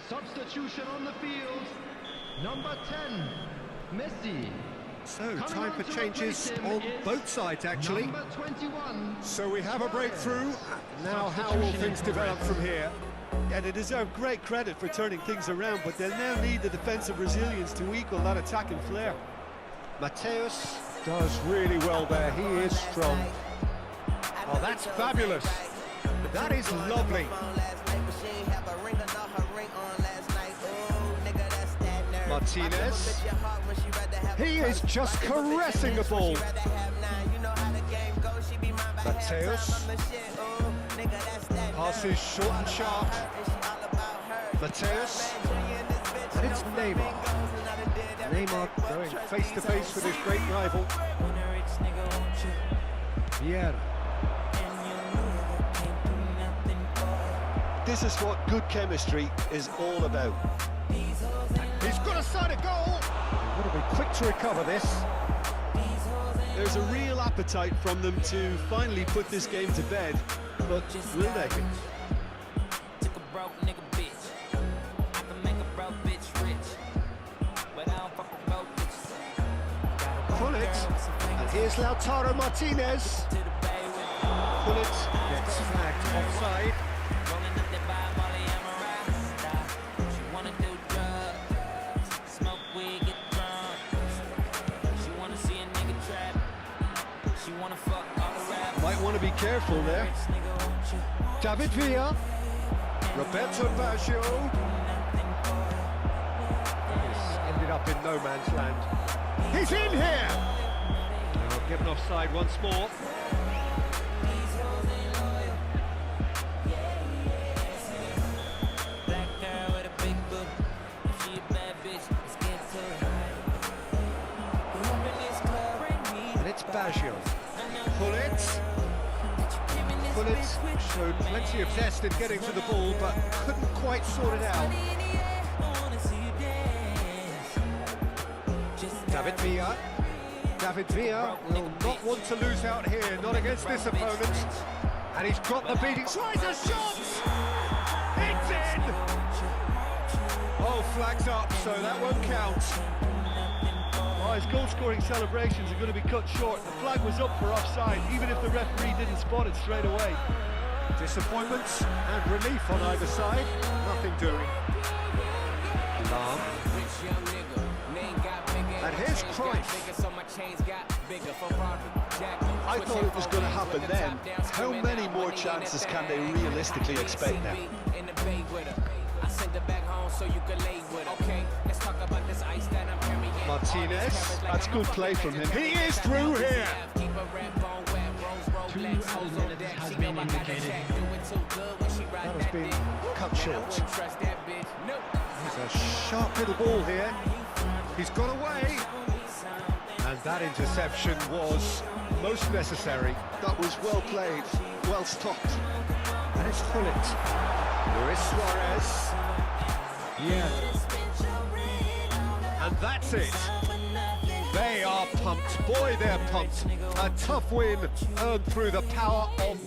Speaker 5: Substitution on the field. Number 10, Messi.
Speaker 1: So, time for changes on both sides, actually.
Speaker 5: Number 21.
Speaker 1: So we have a breakthrough. Now, how will things develop from here?
Speaker 4: Yeah, they deserve great credit for turning things around, but they'll now need the defensive resilience to equal that attacking flair.
Speaker 1: Mateus does really well there. He is strong. Oh, that's fabulous. That is lovely. Martinez. He is just caressing the ball. Mateus. Passes short and sharp. Mateus. And it's Neymar. Neymar going face to face with his great rival. Vieira.
Speaker 3: This is what good chemistry is all about.
Speaker 1: He's got a side of goal. He's got to be quick to recover this.
Speaker 4: There's a real appetite from them to finally put this game to bed, but will they?
Speaker 6: Took a broke nigga bitch. I can make a broke bitch rich. But I don't fuck with broke bitches.
Speaker 1: Pull it. And here's Lautaro Martinez. Pull it. Gets flagged offside.
Speaker 6: Rolling up that vibe, Molly, I'm a rasta. She wanna do drugs, smoke weed, get drunk. She wanna see a nigga trap. She wanna fuck all the rap.
Speaker 1: Might want to be careful there. David Villa. Roberto Baggio. He's ended up in no man's land. He's in here! Now Given offside once more.
Speaker 6: Black girl with a big booty. If she a bad bitch, let's get to it. We up in this club, bring me
Speaker 1: And it's Baggio. Pullet. Pullet showed plenty of zest in getting to the ball, but couldn't quite sort it out. David Villa. David Villa will not want to lose out here, not against this opponent. And he's got the beating. Tries a shot! It's in! Oh, flags up, so that won't count.
Speaker 4: Oh, his goal-scoring celebrations are going to be cut short. The flag was up for offside, even if the referee didn't spot it straight away.
Speaker 1: Disappointments and relief on either side. Nothing doing. Alarm. And here's Cruyff.
Speaker 3: I thought it was going to happen then. How many more chances can they realistically expect now?
Speaker 1: Martinez.
Speaker 3: That's good play from him.
Speaker 1: He is through here.
Speaker 7: 2 minutes has been indicated.
Speaker 1: That has been cut short. There's a sharp little ball here. He's got away. And that interception was most necessary.
Speaker 3: That was well played, well stopped.
Speaker 1: And it's Pullet. Luis Suarez. Yeah. And that's it. They are pumped. Boy, they're pumped. A tough win earned through the power of...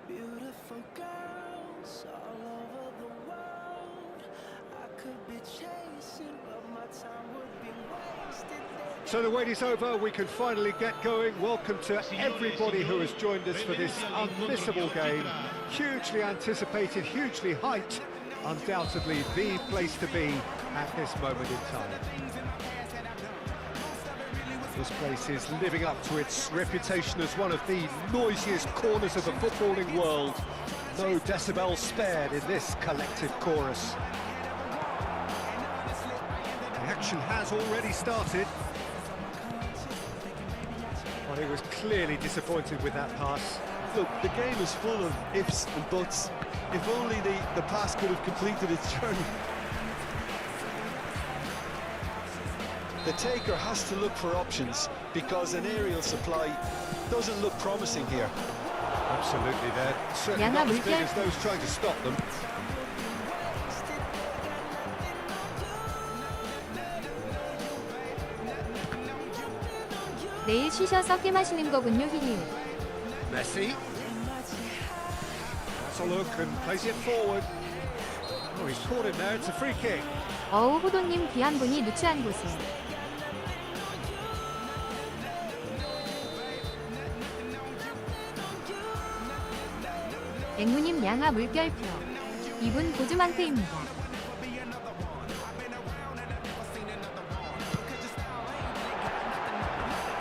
Speaker 6: Beautiful girls all over the world. I could be chasing, but my time would be wasted.
Speaker 1: So the wait is over, we can finally get going. Welcome to everybody who has joined us for this unmissable game. Hugely anticipated, hugely hyped. Undoubtedly the place to be at this moment in time. This place is living up to its reputation as one of the noisiest corners of the footballing world. No decibels spared in this collective chorus. The action has already started. But he was clearly disappointed with that pass.
Speaker 3: Look, the game is full of ifs and buts. If only the pass could have completed its journey. The taker has to look for options because an aerial supply doesn't look promising here.
Speaker 1: Absolutely, they're certainly not as big as those trying to stop them.
Speaker 2: 내일 쉬셔서 게임하시는 거군요, 휘리우.
Speaker 1: Messi. That's a look and plays it forward. Oh, he's caught him there, it's a free kick.
Speaker 2: 어우, 호도님 귀 한 분이 누추한 곳에. 앵무님 양아 물결표. 이분 보즈망크입니다.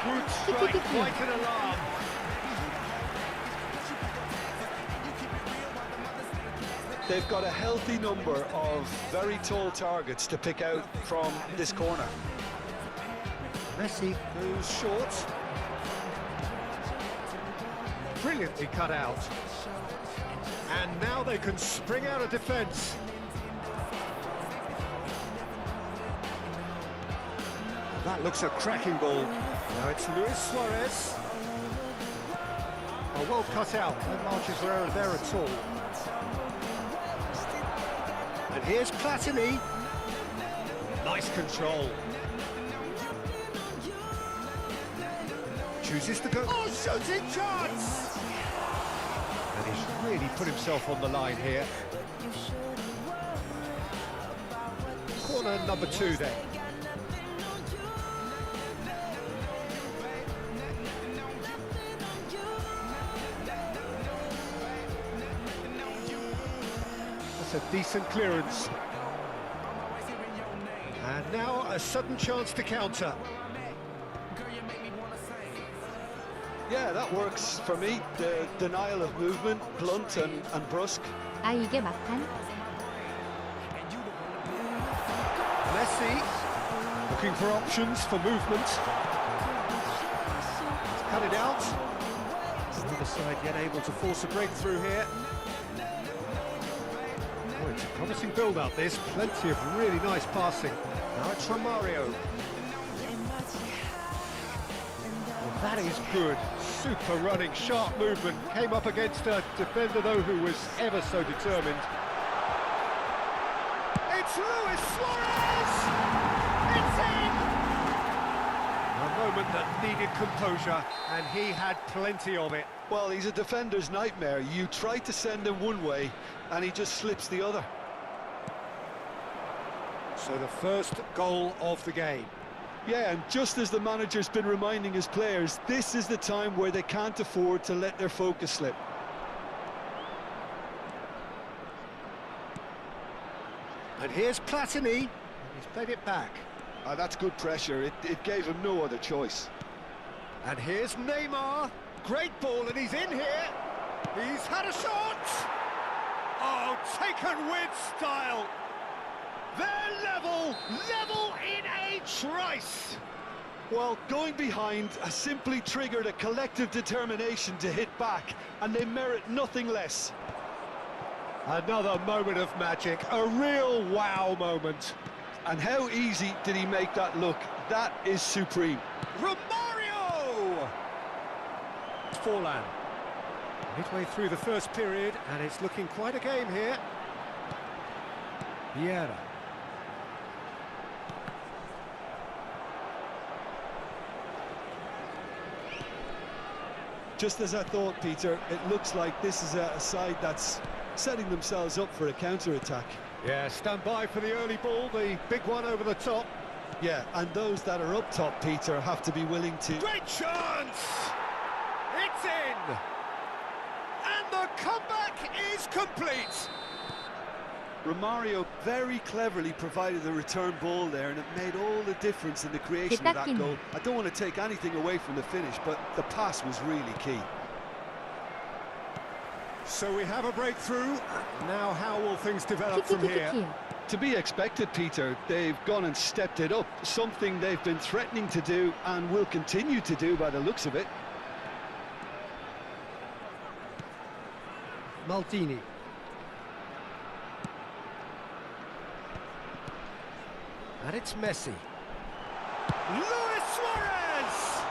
Speaker 1: Good strike, quite an alarm.
Speaker 3: They've got a healthy number of very tall targets to pick out from this corner.
Speaker 1: Messi goes short. Brilliantly cut out. And now they can spring out of defence. That looks a cracking ball. Now it's Luis Suarez. Oh, well cut out. No marches were there at all. And here's Platini. Nice control. Chooses to go. Oh, shooting chance! And he's really put himself on the line here. Corner number 2 then. That's a decent clearance. And now a sudden chance to counter.
Speaker 3: Yeah, that works for me. The denial of movement, blunt and brusque.
Speaker 2: 아, 이게 막판?
Speaker 1: Messi looking for options for movement. He's cut it out. Neither side yet able to force a breakthrough here. Oh, it's a promising build-up, this. Plenty of really nice passing. Now it's Romario. Well, that is good. Super running, sharp movement. Came up against a defender, though, who was ever so determined. It's Luis Suarez! It's in! A moment that needed composure, and he had plenty of it.
Speaker 3: Well, he's a defender's nightmare. You try to send him one way, and he just slips the other.
Speaker 1: So the first goal of the game.
Speaker 3: Yeah, and just as the manager's been reminding his players, this is the time where they can't afford to let their focus slip.
Speaker 1: And here's Platini. He's played it back.
Speaker 3: That's good pressure. It gave him no other choice.
Speaker 1: And here's Neymar. Great ball, and he's in here. He's had a shot. Oh, taken with style. They're level in a trice.
Speaker 3: Well, going behind has simply triggered a collective determination to hit back, and they merit nothing less.
Speaker 1: Another moment of magic, a real wow moment.
Speaker 3: And how easy did he make that look? That is supreme.
Speaker 1: Romario! Forlan. Midway through the first period, and it's looking quite a game here. Vieira.
Speaker 3: Just as I thought, Peter, it looks like this is a side that's setting themselves up for a counter-attack.
Speaker 1: Yeah, stand by for the early ball, the big one over the top.
Speaker 3: Yeah, and those that are up top, Peter, have to be willing to...
Speaker 1: Great chance! It's in! And the comeback is complete!
Speaker 3: Romario very cleverly provided the return ball there, and it made all the difference in the creation of that goal. I don't want to take anything away from the finish, but the pass was really key.
Speaker 1: So we have a breakthrough. Now how will things develop from here?
Speaker 3: To be expected, Peter. They've gone and stepped it up, something they've been threatening to do and will continue to do by the looks of it.
Speaker 1: Maldini. And it's Messi. Luis Suarez!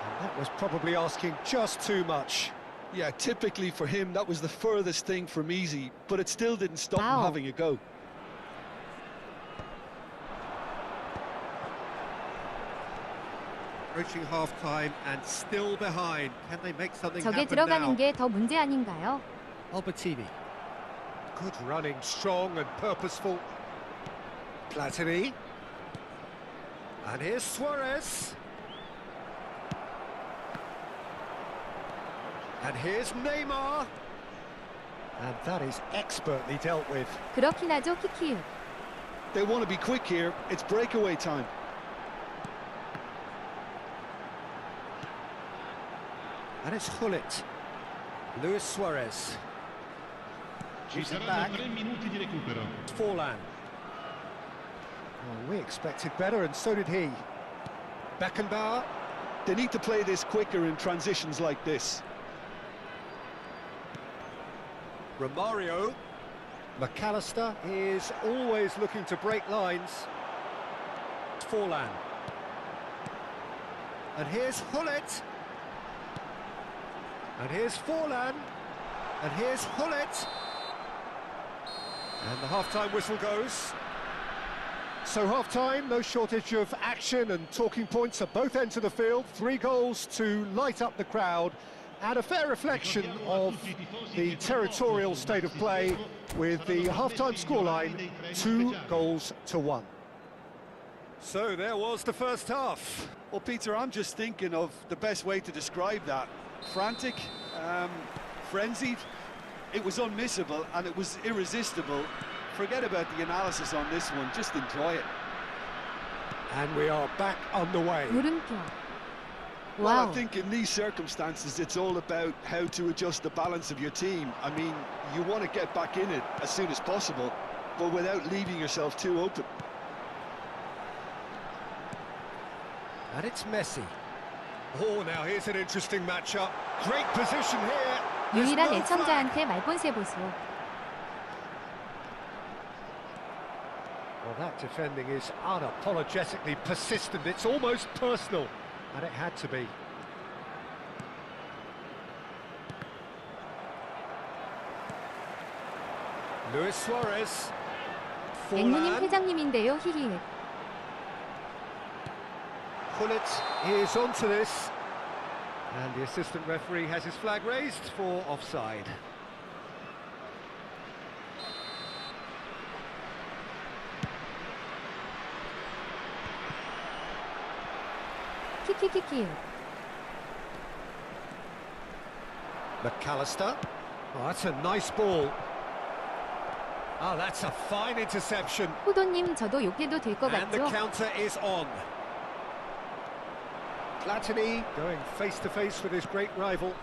Speaker 1: And that was probably asking just too much.
Speaker 3: Yeah, typically for him, that was the furthest thing from easy, but it still didn't stop him having a go.
Speaker 1: Approaching half-time and still behind. Can they make something
Speaker 2: 저게
Speaker 1: happen
Speaker 2: 들어가는
Speaker 1: now?
Speaker 2: 게 더 문제 아닌가요?
Speaker 1: Albertini. Good running, strong and purposeful. Platini. And here's Suarez. And here's Neymar. And that is expertly dealt with.
Speaker 2: 그렇긴 하죠, 키키유.
Speaker 3: They want to be quick here. It's breakaway time.
Speaker 1: And it's Hullet. Luis Suarez. Gives it back. Forlan. Oh, we expected better, and so did he. Beckenbauer.
Speaker 3: They need to play this quicker in transitions like this.
Speaker 1: Romario. McAllister is always looking to break lines. Forlan. And here's Hullet. And here's Forlan. And here's Hullet. And the half-time whistle goes. So half-time, no shortage of action and talking points at both ends of the field. 3 goals to light up the crowd. And a fair reflection of the territorial state of play with the half-time scoreline, 2-1. So there was the first half.
Speaker 4: Well, Peter, I'm just thinking of the best way to describe that. Frantic, frenzied. It was unmissable and it was irresistible. Forget about the analysis on this one, just enjoy it.
Speaker 1: And we are back underway.
Speaker 2: 물음표.
Speaker 3: Well, I
Speaker 2: 와우.
Speaker 3: think in these circumstances, it's all about how to adjust the balance of your team. I mean, you want to get back in it as soon as possible, but without leaving yourself too open.
Speaker 1: And it's Messi. Oh, now here's an interesting matchup. Great position here. There's
Speaker 2: 유일한
Speaker 1: no flag.
Speaker 2: 애청자한테 말본세 보수.
Speaker 1: Well, that defending is unapologetically persistent. It's almost personal. And it had to be. Luis Suarez.
Speaker 2: 앵무님
Speaker 1: Forlan.
Speaker 2: 회장님인데요, 히히.
Speaker 1: Hullet is onto this. And the assistant referee has his flag raised for offside.
Speaker 2: 키키키키.
Speaker 1: McAllister. Oh, that's a nice ball. Oh, that's a fine interception.
Speaker 2: 호도님, 저도 욕해도 될 것
Speaker 1: And the
Speaker 2: 같죠?
Speaker 1: counter is on. Platini going face-to-face with his great rival.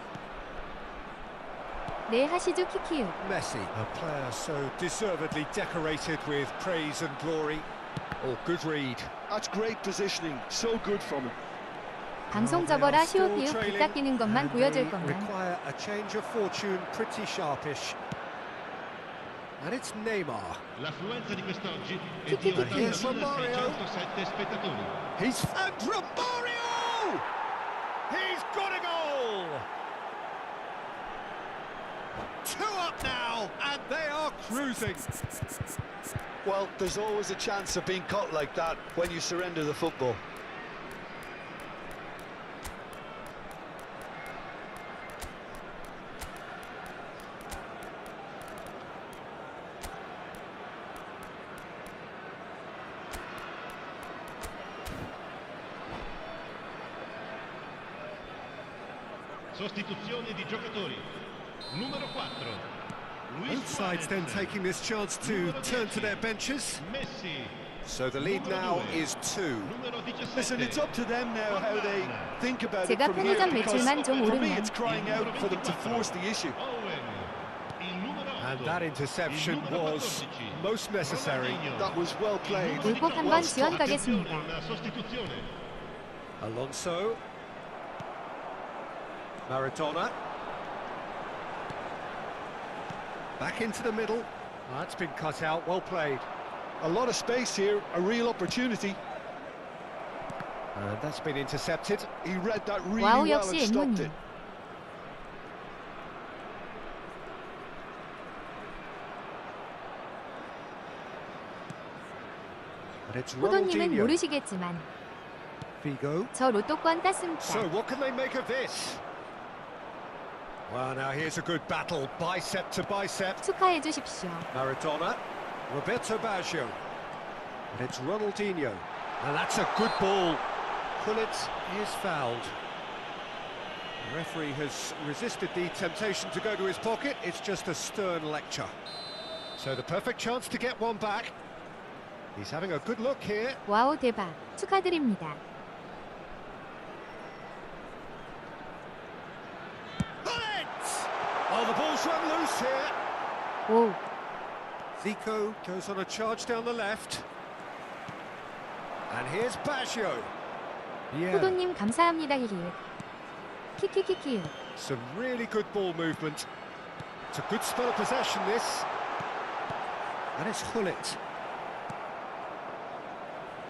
Speaker 2: 네, 하시죠, 키키요.
Speaker 1: Messi, a player so deservedly decorated with praise and glory. Oh, good read.
Speaker 3: That's great positioning, so good from him.
Speaker 2: 방송 접어라 시오피우 부탁기는 것만 보여줄 것만.
Speaker 1: Require a change of fortune, pretty sharpish. And it's Neymar.
Speaker 5: L'affluenza di quest'oggi è
Speaker 2: Chi, chi,
Speaker 5: di
Speaker 2: chi, chi?
Speaker 5: 307 spettatori.
Speaker 1: He's and Romario! He's got a goal! 2 up now, and they are cruising.
Speaker 3: Well, there's always a chance of being caught like that when you surrender the football.
Speaker 5: Sostituzione di giocatori. Numero 4.
Speaker 1: Both sides then taking this chance to turn to their benches.
Speaker 5: Messi.
Speaker 1: So the lead now is 2.
Speaker 5: Numero 17.
Speaker 4: Listen, it's up to them now how they think about it
Speaker 2: 제가
Speaker 4: from here,
Speaker 2: 편의점
Speaker 4: because
Speaker 2: 매출만 좀
Speaker 4: for me
Speaker 2: 오르면.
Speaker 4: it's crying out for them to force the issue.
Speaker 5: Owen. Il numero 8.
Speaker 1: And that interception was most necessary.
Speaker 3: That was well played.
Speaker 2: 울곡 한번 지원 가겠습니다.
Speaker 5: Una sostituzione.
Speaker 1: Alonso. Maradona. Back into the middle. That's been cut out, well played.
Speaker 3: A lot of space here, a real opportunity.
Speaker 1: And that's been intercepted.
Speaker 3: He read that really
Speaker 2: 와우,
Speaker 3: well
Speaker 2: 역시
Speaker 3: and stopped
Speaker 2: 앵무님.
Speaker 3: it.
Speaker 1: And it's
Speaker 2: 호도님은
Speaker 1: Ronaldinho.
Speaker 2: 모르시겠지만
Speaker 1: Figo.
Speaker 2: 저 로또권 땄습니다.
Speaker 1: So what can they make of this? Well, now here's a good battle, bicep to bicep.
Speaker 2: 축하해 주십시오.
Speaker 1: Maradona, Roberto Baggio, and it's Ronaldinho, and that's a good ball. Hullet is fouled. The referee has resisted the temptation to go to his pocket. It's just a stern lecture. So the perfect chance to get one back. He's having a good look here.
Speaker 2: 와우, 대박. 축하드립니다.
Speaker 1: Hullet! Oh, the ball's run loose here.
Speaker 2: 오,
Speaker 1: Zico goes on a charge down the left. And here's Baggio. Yeah,
Speaker 2: 호도님 감사합니다, 히히. 키키키키.
Speaker 1: some really good ball movement. It's a good spell of possession, this. And it's Hullet.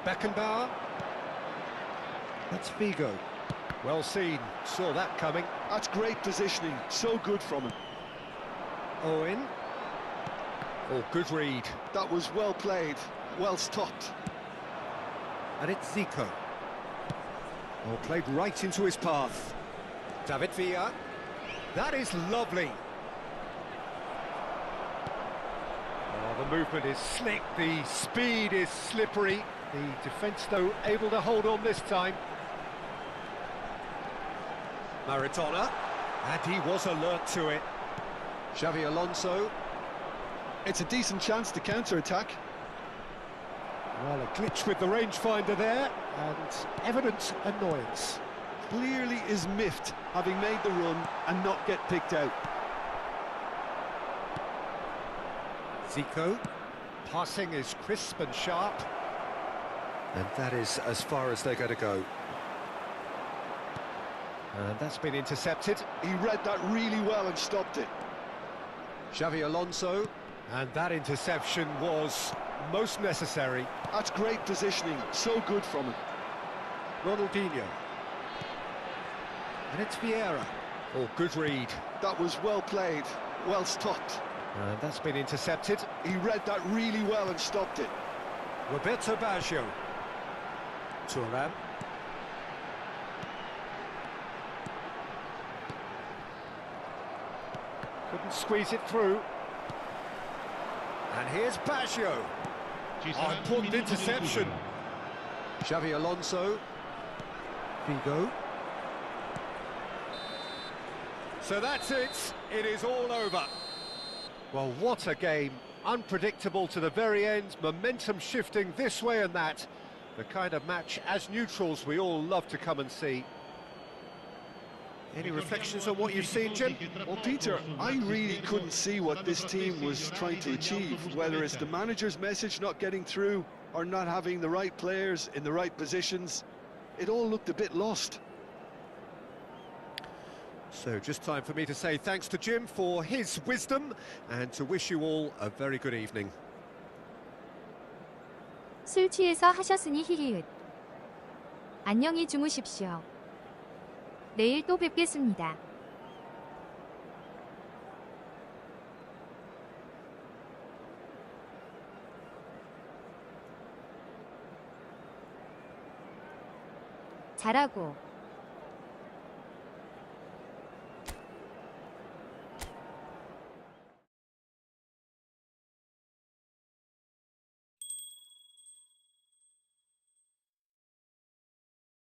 Speaker 1: Beckenbauer. That's Figo. Well seen, saw that coming.
Speaker 3: That's great positioning, so good from him.
Speaker 1: Owen. Oh, good read.
Speaker 3: That was well played, well stopped.
Speaker 1: And it's Zico. Oh, played right into his path. David Villa. That is lovely. Oh, the movement is slick, the speed is slippery. The defence, though, able to hold on this time. Maradona. And he was alert to it.
Speaker 3: Xavi Alonso. It's a decent chance to counter-attack.
Speaker 1: Well, a glitch with the rangefinder there, and evident annoyance.
Speaker 4: Clearly is miffed, having made the run and not get picked out.
Speaker 1: Zico. Passing is crisp and sharp. And that is as far as they're going to go. And that's been intercepted.
Speaker 3: He read that really well and stopped it.
Speaker 1: Xavi Alonso. And that interception was most necessary.
Speaker 3: That's great positioning, so good from him.
Speaker 1: Ronaldinho. And it's Vieira. Oh, good read.
Speaker 3: That was well played, well stopped.
Speaker 1: And that's been intercepted.
Speaker 3: He read that really well and stopped it.
Speaker 1: Roberto Baggio. Thuram. Couldn't squeeze it through. And here's Baggio. Oh, important interception.
Speaker 3: Xavi Alonso.
Speaker 1: Figo. So that's it. It is all over. Well, what a game. Unpredictable to the very end. Momentum shifting this way and that. The kind of match, as neutrals, we all love to come and see. Any reflections on what you've seen, Jim?
Speaker 3: Well, Peter, I really couldn't see what this team was trying to achieve, whether it's the manager's message not getting through or not having the right players in the right positions. It all looked a bit lost.
Speaker 1: So just time for me to say thanks to Jim for his wisdom and to wish you all a very good evening.
Speaker 2: 술 취해서 하셨으니 히히읗. 안녕히 주무십시오. 내일 또 뵙겠습니다. 잘하고.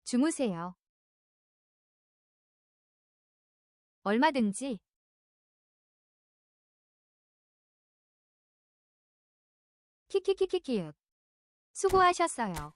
Speaker 2: 주무세요. 얼마든지. 키키키키키윽. 수고하셨어요.